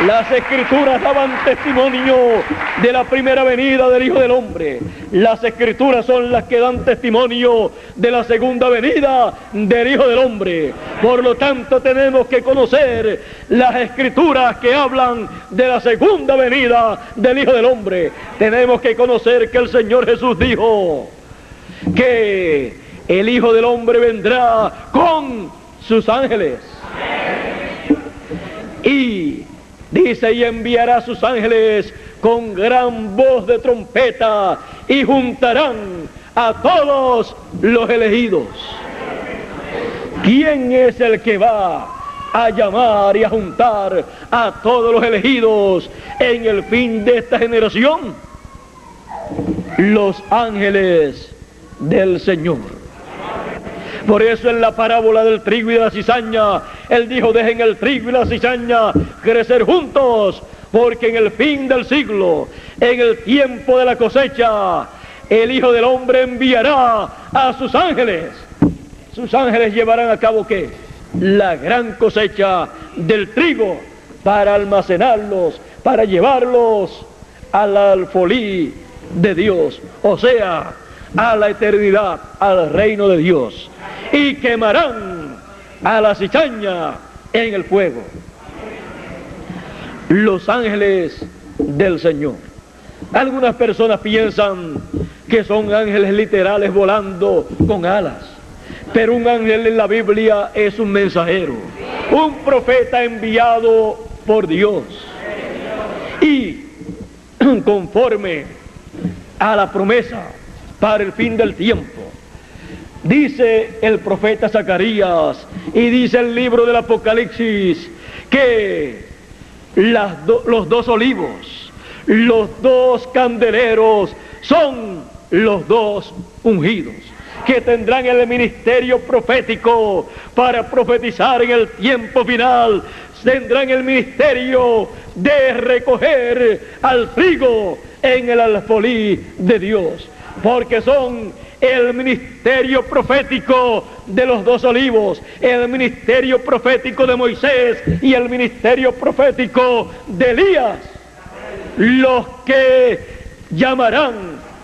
Las Escrituras daban testimonio de la primera venida del Hijo del Hombre. Las Escrituras son las que dan testimonio de la segunda venida del Hijo del Hombre. Por lo tanto, tenemos que conocer las Escrituras que hablan de la segunda venida del Hijo del Hombre. Tenemos que conocer que el Señor Jesús dijo que el Hijo del Hombre vendrá con sus ángeles. Y dice, y enviará a sus ángeles con gran voz de trompeta, y juntarán a todos los elegidos. ¿Quién es el que va a llamar y a juntar a todos los elegidos en el fin de esta generación? Los ángeles del Señor. Por eso en la parábola del trigo y de la cizaña, Él dijo, dejen el trigo y la cizaña crecer juntos, porque en el fin del siglo, en el tiempo de la cosecha, el Hijo del Hombre enviará a sus ángeles. Sus ángeles llevarán a cabo, ¿qué? La gran cosecha del trigo, para almacenarlos, para llevarlos al alfolí de Dios, o sea, a la eternidad, al reino de Dios. Y quemarán a la cizaña en el fuego. Los ángeles del Señor. Algunas personas piensan que son ángeles literales volando con alas, pero un ángel en la Biblia es un mensajero, un profeta enviado por Dios, y conforme a la promesa para el fin del tiempo. Dice el profeta Zacarías y dice el libro del Apocalipsis que los dos olivos, los dos candeleros son los dos ungidos, que tendrán el ministerio profético para profetizar en el tiempo final. Tendrán el ministerio de recoger al trigo en el alfolí de Dios, porque son el ministerio profético de los dos olivos, el ministerio profético de Moisés y el ministerio profético de Elías. los que llamarán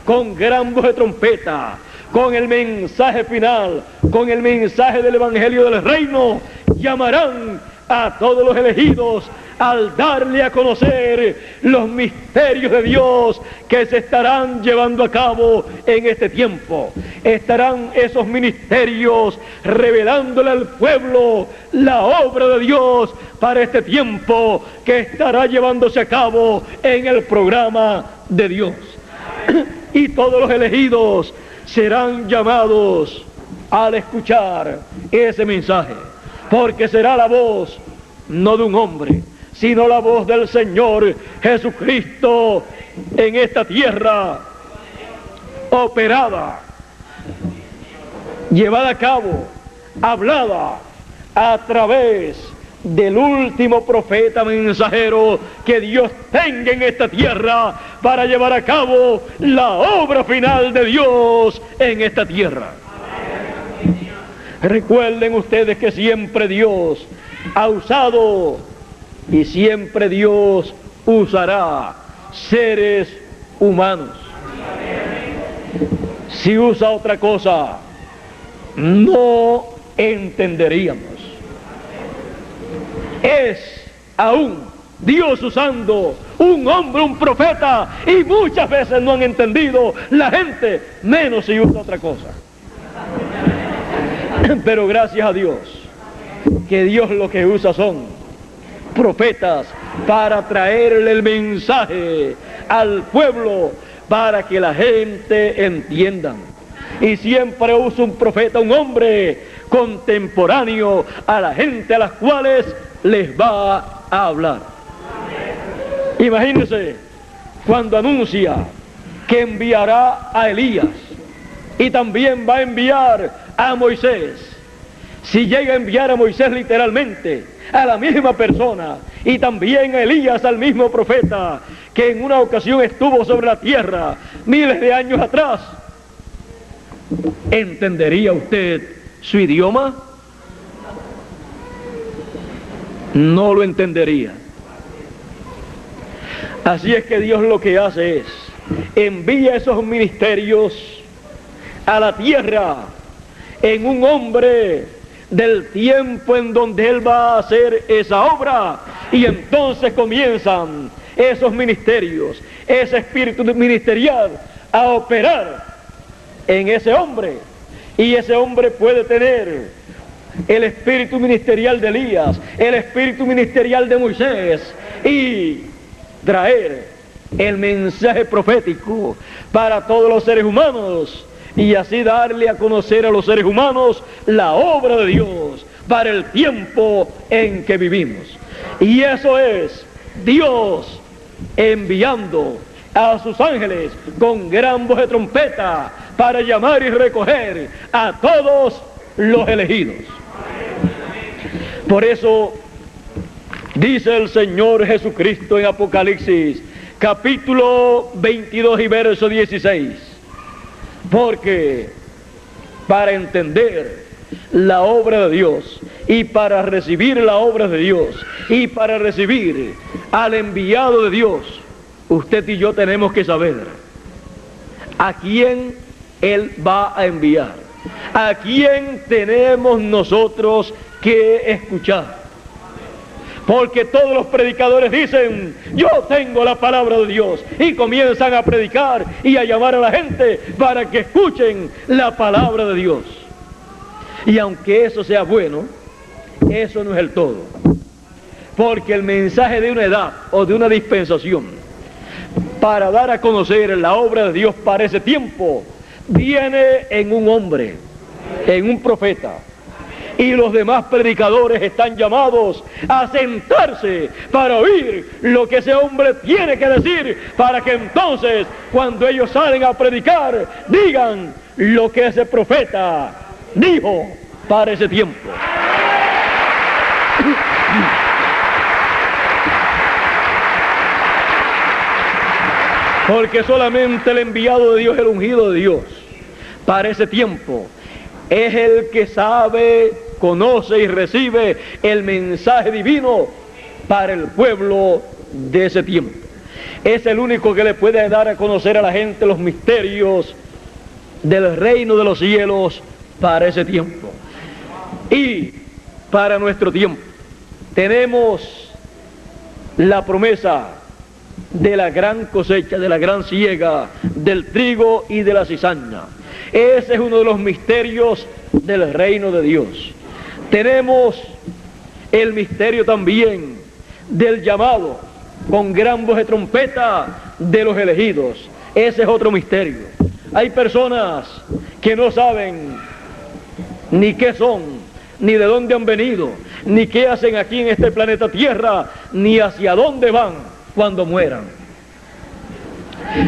con gran voz de trompeta, con el mensaje final, con el mensaje del Evangelio del Reino, llamarán a todos los elegidos al darle a conocer los misterios de Dios que se estarán llevando a cabo en este tiempo. Estarán esos ministerios revelándole al pueblo la obra de Dios para este tiempo que estará llevándose a cabo en el programa de Dios. Y todos los elegidos serán llamados al escuchar ese mensaje, porque será la voz no de un hombre, sino la voz del Señor Jesucristo en esta tierra, operada, llevada a cabo, hablada a través del último profeta mensajero que Dios tenga en esta tierra para llevar a cabo la obra final de Dios en esta tierra. Recuerden ustedes que siempre Dios ha usado y siempre Dios usará seres humanos. Si usa otra cosa, no entenderíamos. Es aún Dios usando un hombre, un profeta, y muchas veces no han entendido la gente, menos si usa otra cosa. Pero gracias a Dios, que Dios lo que usa son profetas para traerle el mensaje al pueblo, para que la gente entienda. Y siempre usa un profeta, un hombre contemporáneo a la gente a las cuales les va a hablar. Imagínense cuando anuncia que enviará a Elías y también va a enviar a Moisés. Si llega a enviar a Moisés literalmente, a la misma persona, y también a Elías, al mismo profeta, que en una ocasión estuvo sobre la tierra miles de años atrás, ¿entendería usted su idioma? No lo entendería. Así es que Dios lo que hace es envía esos ministerios a la tierra en un hombre del tiempo en donde Él va a hacer esa obra, y entonces comienzan esos ministerios, ese espíritu ministerial a operar en ese hombre, y ese hombre puede tener el espíritu ministerial de Elías, el espíritu ministerial de Moisés, y traer el mensaje profético para todos los seres humanos, y así darle a conocer a los seres humanos la obra de Dios para el tiempo en que vivimos. Y eso es Dios enviando a sus ángeles con gran voz de trompeta para llamar y recoger a todos los elegidos. Por eso dice el Señor Jesucristo en Apocalipsis capítulo 22 y verso 16, porque para entender la obra de Dios y para recibir la obra de Dios y para recibir al enviado de Dios, usted y yo tenemos que saber a quién Él va a enviar, a quién tenemos nosotros que escuchar. Porque todos los predicadores dicen, yo tengo la palabra de Dios, y comienzan a predicar y a llamar a la gente para que escuchen la palabra de Dios. Y aunque eso sea bueno, eso no es el todo. Porque el mensaje de una edad o de una dispensación para dar a conocer la obra de Dios para ese tiempo viene en un hombre, en un profeta. Y los demás predicadores están llamados a sentarse para oír lo que ese hombre tiene que decir, para que entonces, cuando ellos salen a predicar, digan lo que ese profeta dijo para ese tiempo. Porque solamente el enviado de Dios, el ungido de Dios, para ese tiempo, es el que sabe, conoce y recibe el mensaje divino para el pueblo de ese tiempo. Es el único que le puede dar a conocer a la gente los misterios del reino de los cielos para ese tiempo. Y para nuestro tiempo tenemos la promesa de la gran cosecha, de la gran siega, del trigo y de la cizaña. Ese es uno de los misterios del reino de Dios. Tenemos el misterio también del llamado con gran voz de trompeta de los elegidos. Ese es otro misterio. Hay personas que no saben ni qué son, ni de dónde han venido, ni qué hacen aquí en este planeta Tierra, ni hacia dónde van cuando mueran.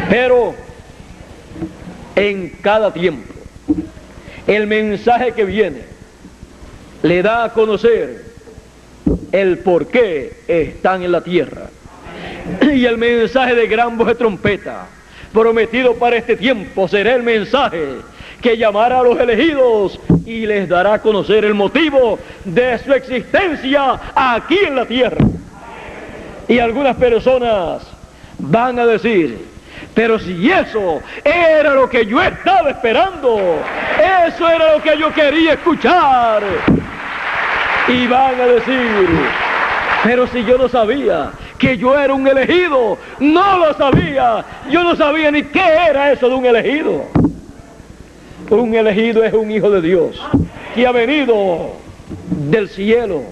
Pero en cada tiempo, el mensaje que viene le da a conocer el por qué están en la tierra. Y el mensaje de gran voz de trompeta prometido para este tiempo será el mensaje que llamará a los elegidos y les dará a conocer el motivo de su existencia aquí en la tierra. Y algunas personas van a decir: pero si eso era lo que yo estaba esperando, eso era lo que yo quería escuchar. Y van a decir: pero si yo no sabía que yo era un elegido, no lo sabía, yo no sabía ni qué era eso de un elegido. Un elegido es un hijo de Dios que ha venido del cielo,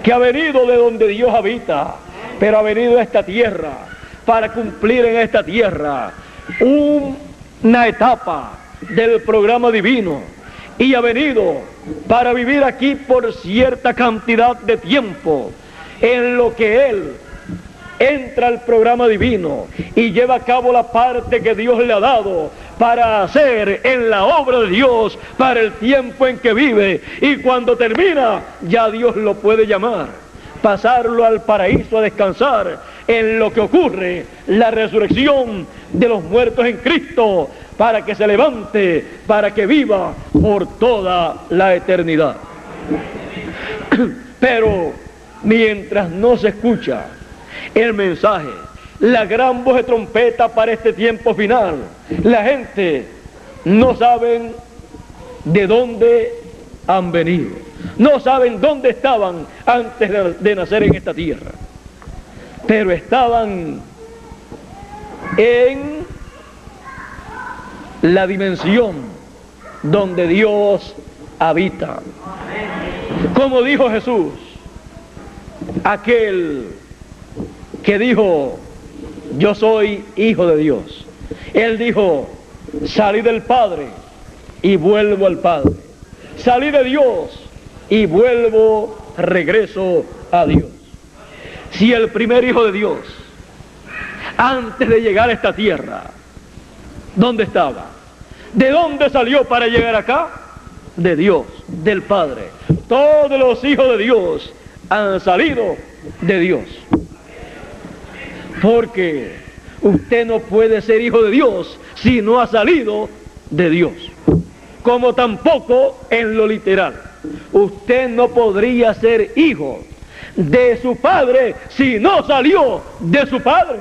que ha venido de donde Dios habita, pero ha venido a esta tierra para cumplir en esta tierra una etapa del programa divino, y ha venido para vivir aquí por cierta cantidad de tiempo, en lo que él entra al programa divino y lleva a cabo la parte que Dios le ha dado para hacer en la obra de Dios para el tiempo en que vive, y cuando termina ya Dios lo puede llamar, pasarlo al paraíso a descansar en lo que ocurre la resurrección de los muertos en Cristo, para que se levante, para que viva por toda la eternidad. Pero mientras no se escucha el mensaje, la gran voz de trompeta para este tiempo final, la gente no saben de dónde han venido, no saben dónde estaban antes de nacer en esta tierra, pero estaban en la dimensión donde Dios habita. Como dijo Jesús, aquel que dijo: yo soy hijo de Dios. Él dijo: salí del Padre y vuelvo al Padre. Salí de Dios y regreso a Dios. Si el primer hijo de Dios, antes de llegar a esta tierra, ¿dónde estaba? ¿De dónde salió para llegar acá? De Dios, del Padre. Todos los hijos de Dios han salido de Dios. Porque usted no puede ser hijo de Dios si no ha salido de Dios. Como tampoco en lo literal. Usted no podría ser hijo de su padre si no salió de su padre.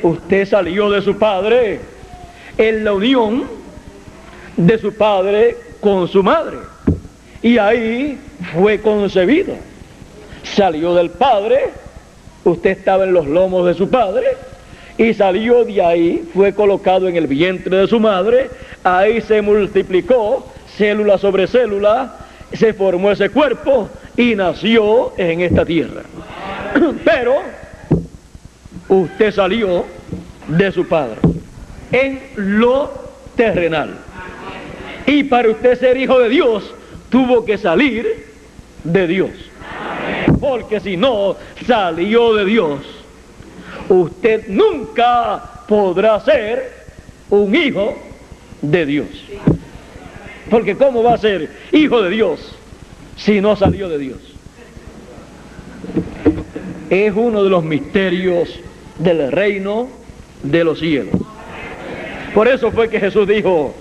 Usted salió de su padre en la unión de su padre con su madre, y ahí fue concebido. Salió del padre, usted estaba en los lomos de su padre, y salió de ahí, fue colocado en el vientre de su madre, ahí se multiplicó, célula sobre célula, se formó ese cuerpo y nació en esta tierra. Pero usted salió de su padre en lo terrenal, y para usted ser hijo de Dios tuvo que salir de Dios, porque si no salió de Dios, usted nunca podrá ser un hijo de Dios. Porque ¿cómo va a ser hijo de Dios si no salió de Dios? Es uno de los misterios del reino de los cielos. Por eso fue que Jesús dijo: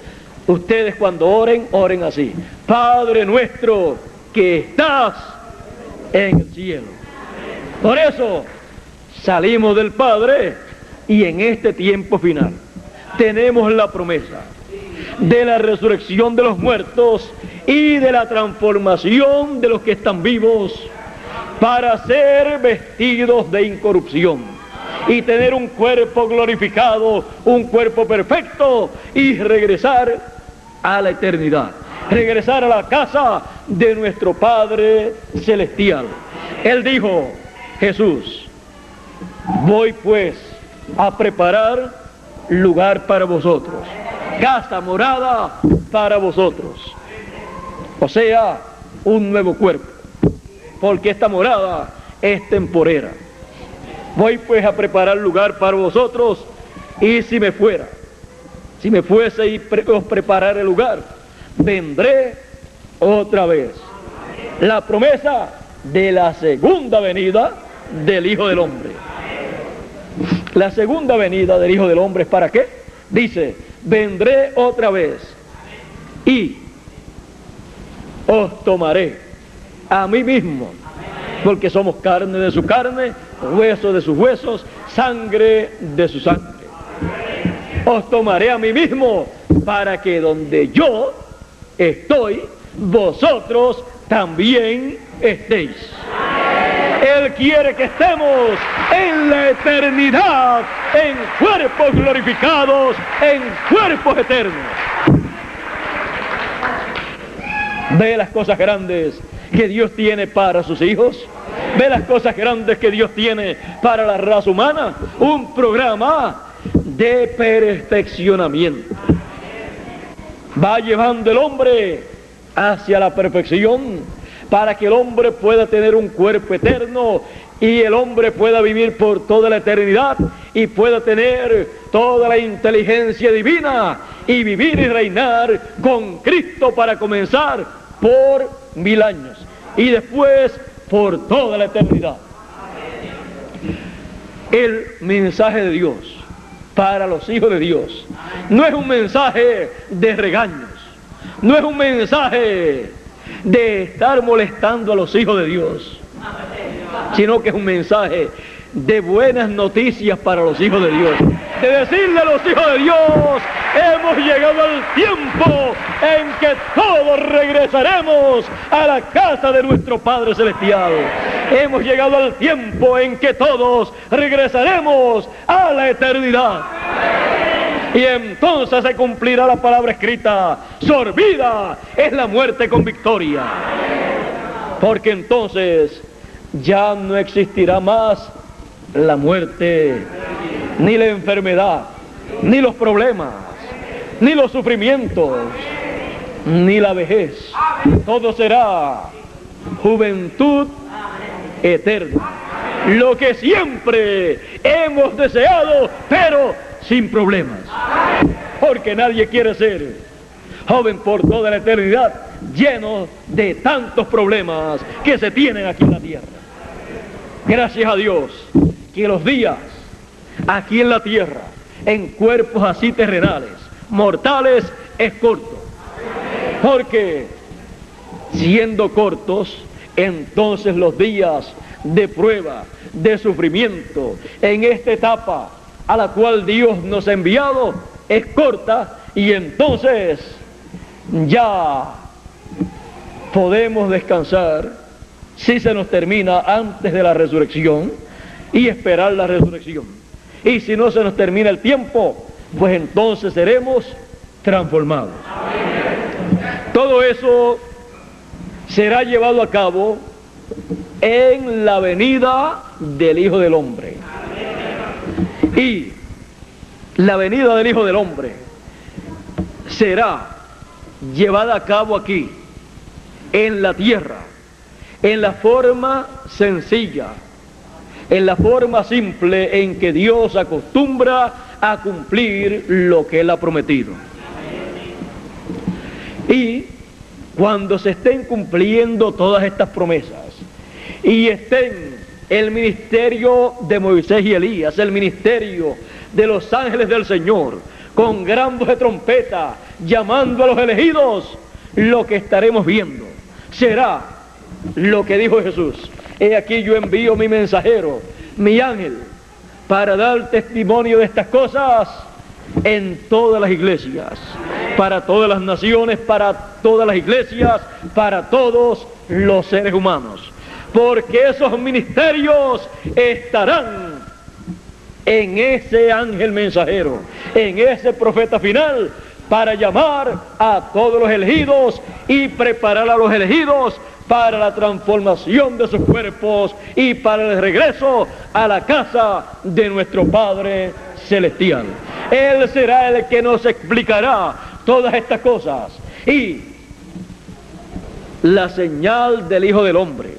ustedes cuando oren, oren así: Padre nuestro que estás en el cielo. Por eso, salimos del Padre y en este tiempo final tenemos la promesa de la resurrección de los muertos y de la transformación de los que están vivos para ser vestidos de incorrupción y tener un cuerpo glorificado, un cuerpo perfecto y regresar a la eternidad, regresar a la casa de nuestro Padre Celestial. Él dijo, Jesús, voy pues a preparar lugar para vosotros, casa, morada para vosotros, o sea, un nuevo cuerpo, porque esta morada es temporera. Voy pues a preparar lugar para vosotros, y si me fuese y os preparar el lugar, vendré otra vez. La promesa de la segunda venida del Hijo del Hombre. La segunda venida del Hijo del Hombre, ¿es para qué? Dice, vendré otra vez y os tomaré a mí mismo, porque somos carne de su carne, hueso de sus huesos, sangre de su sangre. Os tomaré a mí mismo para que donde yo estoy, vosotros también estéis. Él quiere que estemos en la eternidad, en cuerpos glorificados, en cuerpos eternos. Ve las cosas grandes que Dios tiene para sus hijos. Ve las cosas grandes que Dios tiene para la raza humana. Un programa de perfeccionamiento. Va llevando el hombre hacia la perfección para que el hombre pueda tener un cuerpo eterno y el hombre pueda vivir por toda la eternidad y pueda tener toda la inteligencia divina y vivir y reinar con Cristo para comenzar por 1000 años y después por toda la eternidad. El mensaje de Dios para los hijos de Dios no es un mensaje de regaños, no es un mensaje de estar molestando a los hijos de Dios, sino que es un mensaje de buenas noticias para los hijos de Dios, de decirle a los hijos de Dios, hemos llegado al tiempo en que todos regresaremos a la casa de nuestro Padre Celestial. Hemos llegado al tiempo en que todos regresaremos a la eternidad. Y entonces se cumplirá la palabra escrita, sorbida es la muerte con victoria. Porque entonces ya no existirá más la muerte, ni la enfermedad, ni los problemas, ni los sufrimientos, ni la vejez. Todo será juventud eterna. Lo que siempre hemos deseado, pero sin problemas. Porque nadie quiere ser joven por toda la eternidad, lleno de tantos problemas que se tienen aquí en la tierra. Gracias a Dios que los días aquí en la tierra, en cuerpos así terrenales, mortales, es corto. Porque siendo cortos, entonces los días de prueba, de sufrimiento, en esta etapa a la cual Dios nos ha enviado, es corta, y entonces ya podemos descansar si se nos termina antes de la resurrección y esperar la resurrección. Y si no se nos termina el tiempo, pues entonces seremos transformados. Todo eso será llevado a cabo en la venida del Hijo del Hombre. Y la venida del Hijo del Hombre será llevada a cabo aquí, en la tierra, en la forma sencilla, en la forma simple en que Dios acostumbra a cumplir lo que Él ha prometido. Y cuando se estén cumpliendo todas estas promesas y estén el ministerio de Moisés y Elías, el ministerio de los ángeles del Señor, con gran voz de trompeta, llamando a los elegidos, lo que estaremos viendo será lo que dijo Jesús: he aquí yo envío mi mensajero mi ángel para dar testimonio de estas cosas en todas las iglesias, para todas las naciones, para todas las iglesias, para todos los seres humanos, porque esos ministerios estarán en ese ángel mensajero, en ese profeta final, para llamar a todos los elegidos y preparar a los elegidos para la transformación de sus cuerpos y para el regreso a la casa de nuestro Padre Celestial. Él será el que nos explicará todas estas cosas. Y la señal del Hijo del Hombre,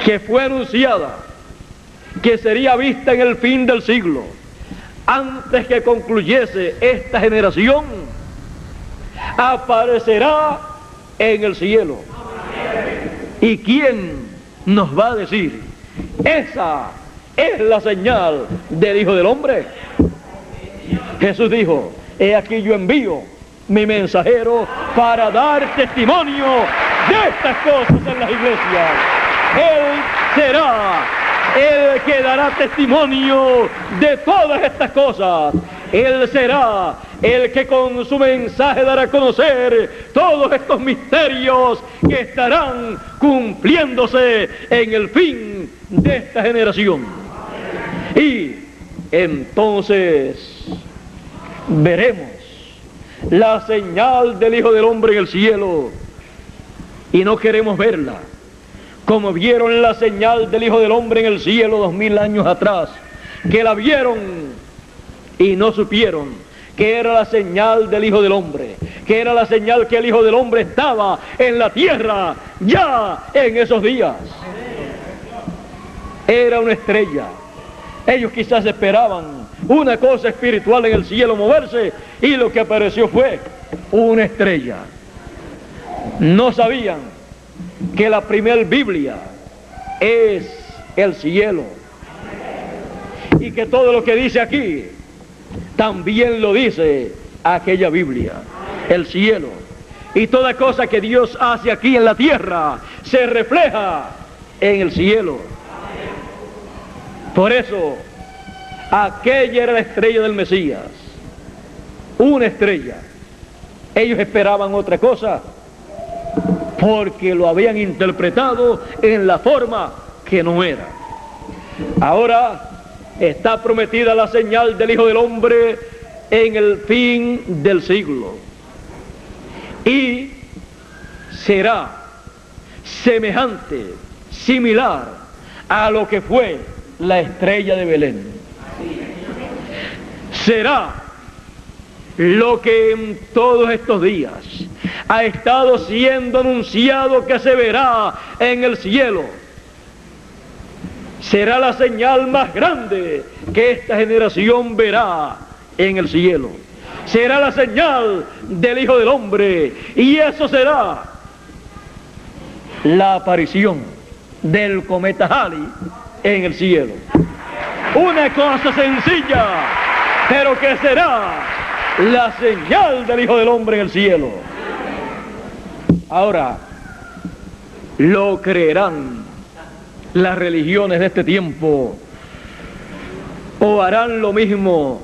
que fue anunciada, que sería vista en el fin del siglo, antes que concluyese esta generación, aparecerá en el cielo. ¿Y quién nos va a decir? Esa es la señal del Hijo del Hombre. Jesús dijo: he aquí yo envío mi mensajero para dar testimonio de estas cosas en las iglesias. Él será el que dará testimonio de todas estas cosas. Él será el que con su mensaje dará a conocer todos estos misterios que estarán cumpliéndose en el fin de esta generación. Y entonces veremos la señal del Hijo del Hombre en el cielo, y no queremos verla como vieron la señal del Hijo del Hombre en el cielo 2000 años atrás, que la vieron y no supieron que era la señal del Hijo del Hombre, que era la señal que el Hijo del Hombre estaba en la tierra ya en esos días. Era una estrella. Ellos quizás esperaban una cosa espiritual en el cielo moverse, y lo que apareció fue una estrella. No sabían que la primer Biblia es el cielo, y que todo lo que dice aquí también lo dice aquella Biblia, el cielo. Y toda cosa que Dios hace aquí en la tierra se refleja en el cielo. Por eso, aquella era la estrella del Mesías, una estrella. Ellos esperaban otra cosa, porque lo habían interpretado en la forma que no era. Ahora está prometida la señal del Hijo del Hombre en el fin del siglo, y será semejante, similar a lo que fue la estrella de Belén. Será lo que en todos estos días ha estado siendo anunciado que se verá en el cielo. Será la señal más grande que esta generación verá en el cielo. Será la señal del Hijo del Hombre, y eso será la aparición del cometa Halley en el cielo. Una cosa sencilla, pero que será la señal del Hijo del Hombre en el cielo. Ahora, ¿lo creerán las religiones de este tiempo, o harán lo mismo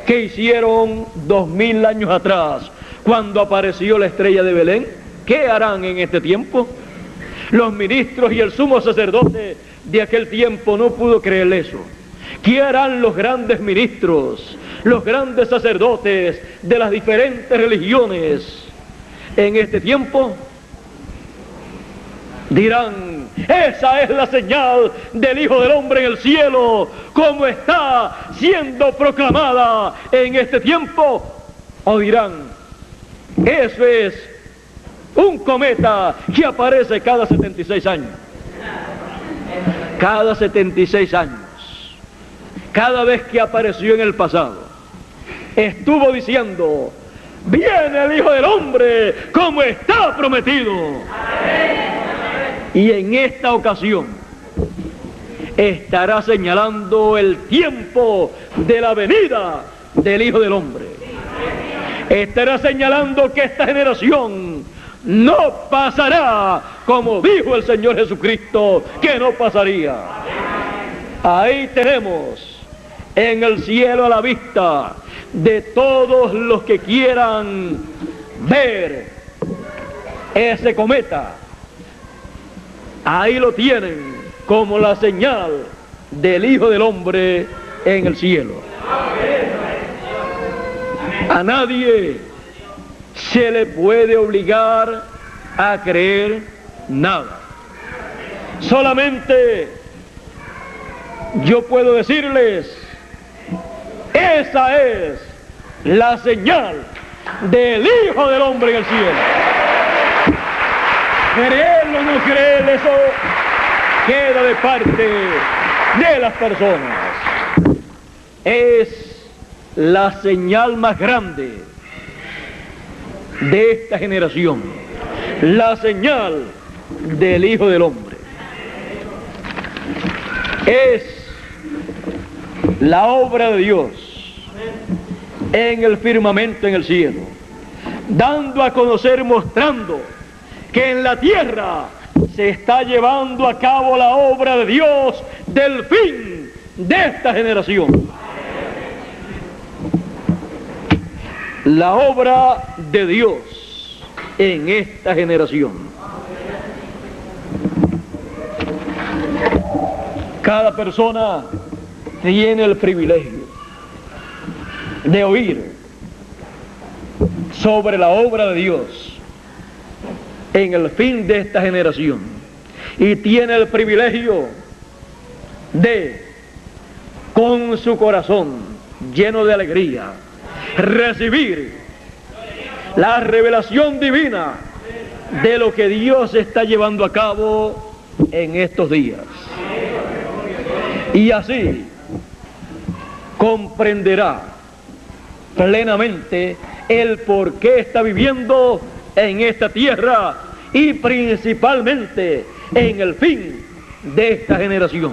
que hicieron 2000 años atrás cuando apareció la estrella de Belén? ¿Qué harán en este tiempo? Los ministros y el sumo sacerdote de aquel tiempo no pudo creer eso. ¿Qué harán los grandes ministros, los grandes sacerdotes de las diferentes religiones en este tiempo? Dirán: esa es la señal del Hijo del Hombre en el cielo, como está siendo proclamada en este tiempo. O dirán: eso es un cometa que aparece cada 76 años. Cada 76 años. Cada vez que apareció en el pasado, estuvo diciendo: viene el Hijo del Hombre como está prometido. Y en esta ocasión estará señalando el tiempo de la venida del Hijo del Hombre. Estará señalando que esta generación no pasará como dijo el Señor Jesucristo que no pasaría. Ahí tenemos en el cielo a la vista de todos los que quieran ver ese cometa. Ahí lo tienen como la señal del Hijo del Hombre en el cielo. A nadie se le puede obligar a creer nada. Solamente yo puedo decirles, esa es la señal del Hijo del Hombre en el cielo. Creerlo o no creer, eso queda de parte de las personas. Es la señal más grande de esta generación, la señal del Hijo del Hombre. Es la obra de Dios en el firmamento, en el cielo, dando a conocer, mostrando que en la tierra se está llevando a cabo la obra de Dios del fin de esta generación. La obra de Dios en esta generación. Cada persona tiene el privilegio de oír sobre la obra de Dios en el fin de esta generación, y tiene el privilegio de, con su corazón lleno de alegría, recibir la revelación divina de lo que Dios está llevando a cabo en estos días. Y así comprenderá plenamente el por qué está viviendo en esta tierra y principalmente en el fin de esta generación.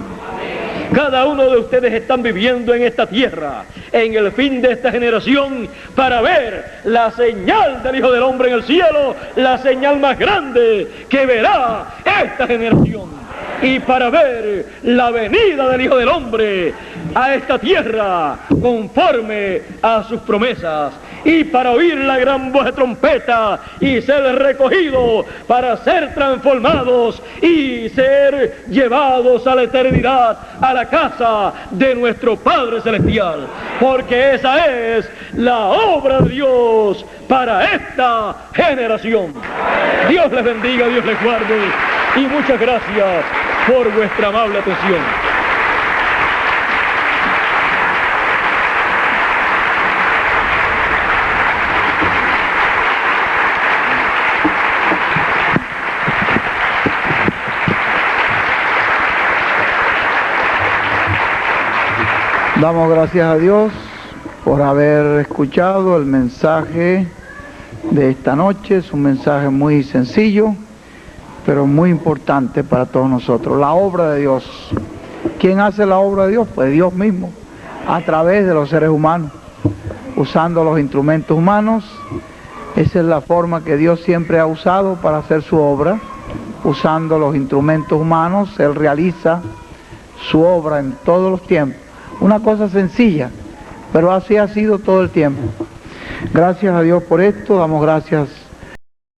Cada uno de ustedes están viviendo en esta tierra, en el fin de esta generación, para ver la señal del Hijo del Hombre en el cielo, la señal más grande que verá esta generación. Y para ver la venida del Hijo del Hombre a esta tierra conforme a sus promesas, y para oír la gran voz de trompeta y ser recogidos para ser transformados y ser llevados a la eternidad, a la casa de nuestro Padre Celestial, porque esa es la obra de Dios para esta generación. Dios les bendiga, Dios les guarde, y muchas gracias por vuestra amable atención. Damos gracias a Dios por haber escuchado el mensaje de esta noche. Es un mensaje muy sencillo, pero muy importante para todos nosotros. La obra de Dios. ¿Quién hace la obra de Dios? Pues Dios mismo, a través de los seres humanos, usando los instrumentos humanos. Esa es la forma que Dios siempre ha usado para hacer su obra, usando los instrumentos humanos. Él realiza su obra en todos los tiempos. Una cosa sencilla, pero así ha sido todo el tiempo. Gracias a Dios por esto, damos gracias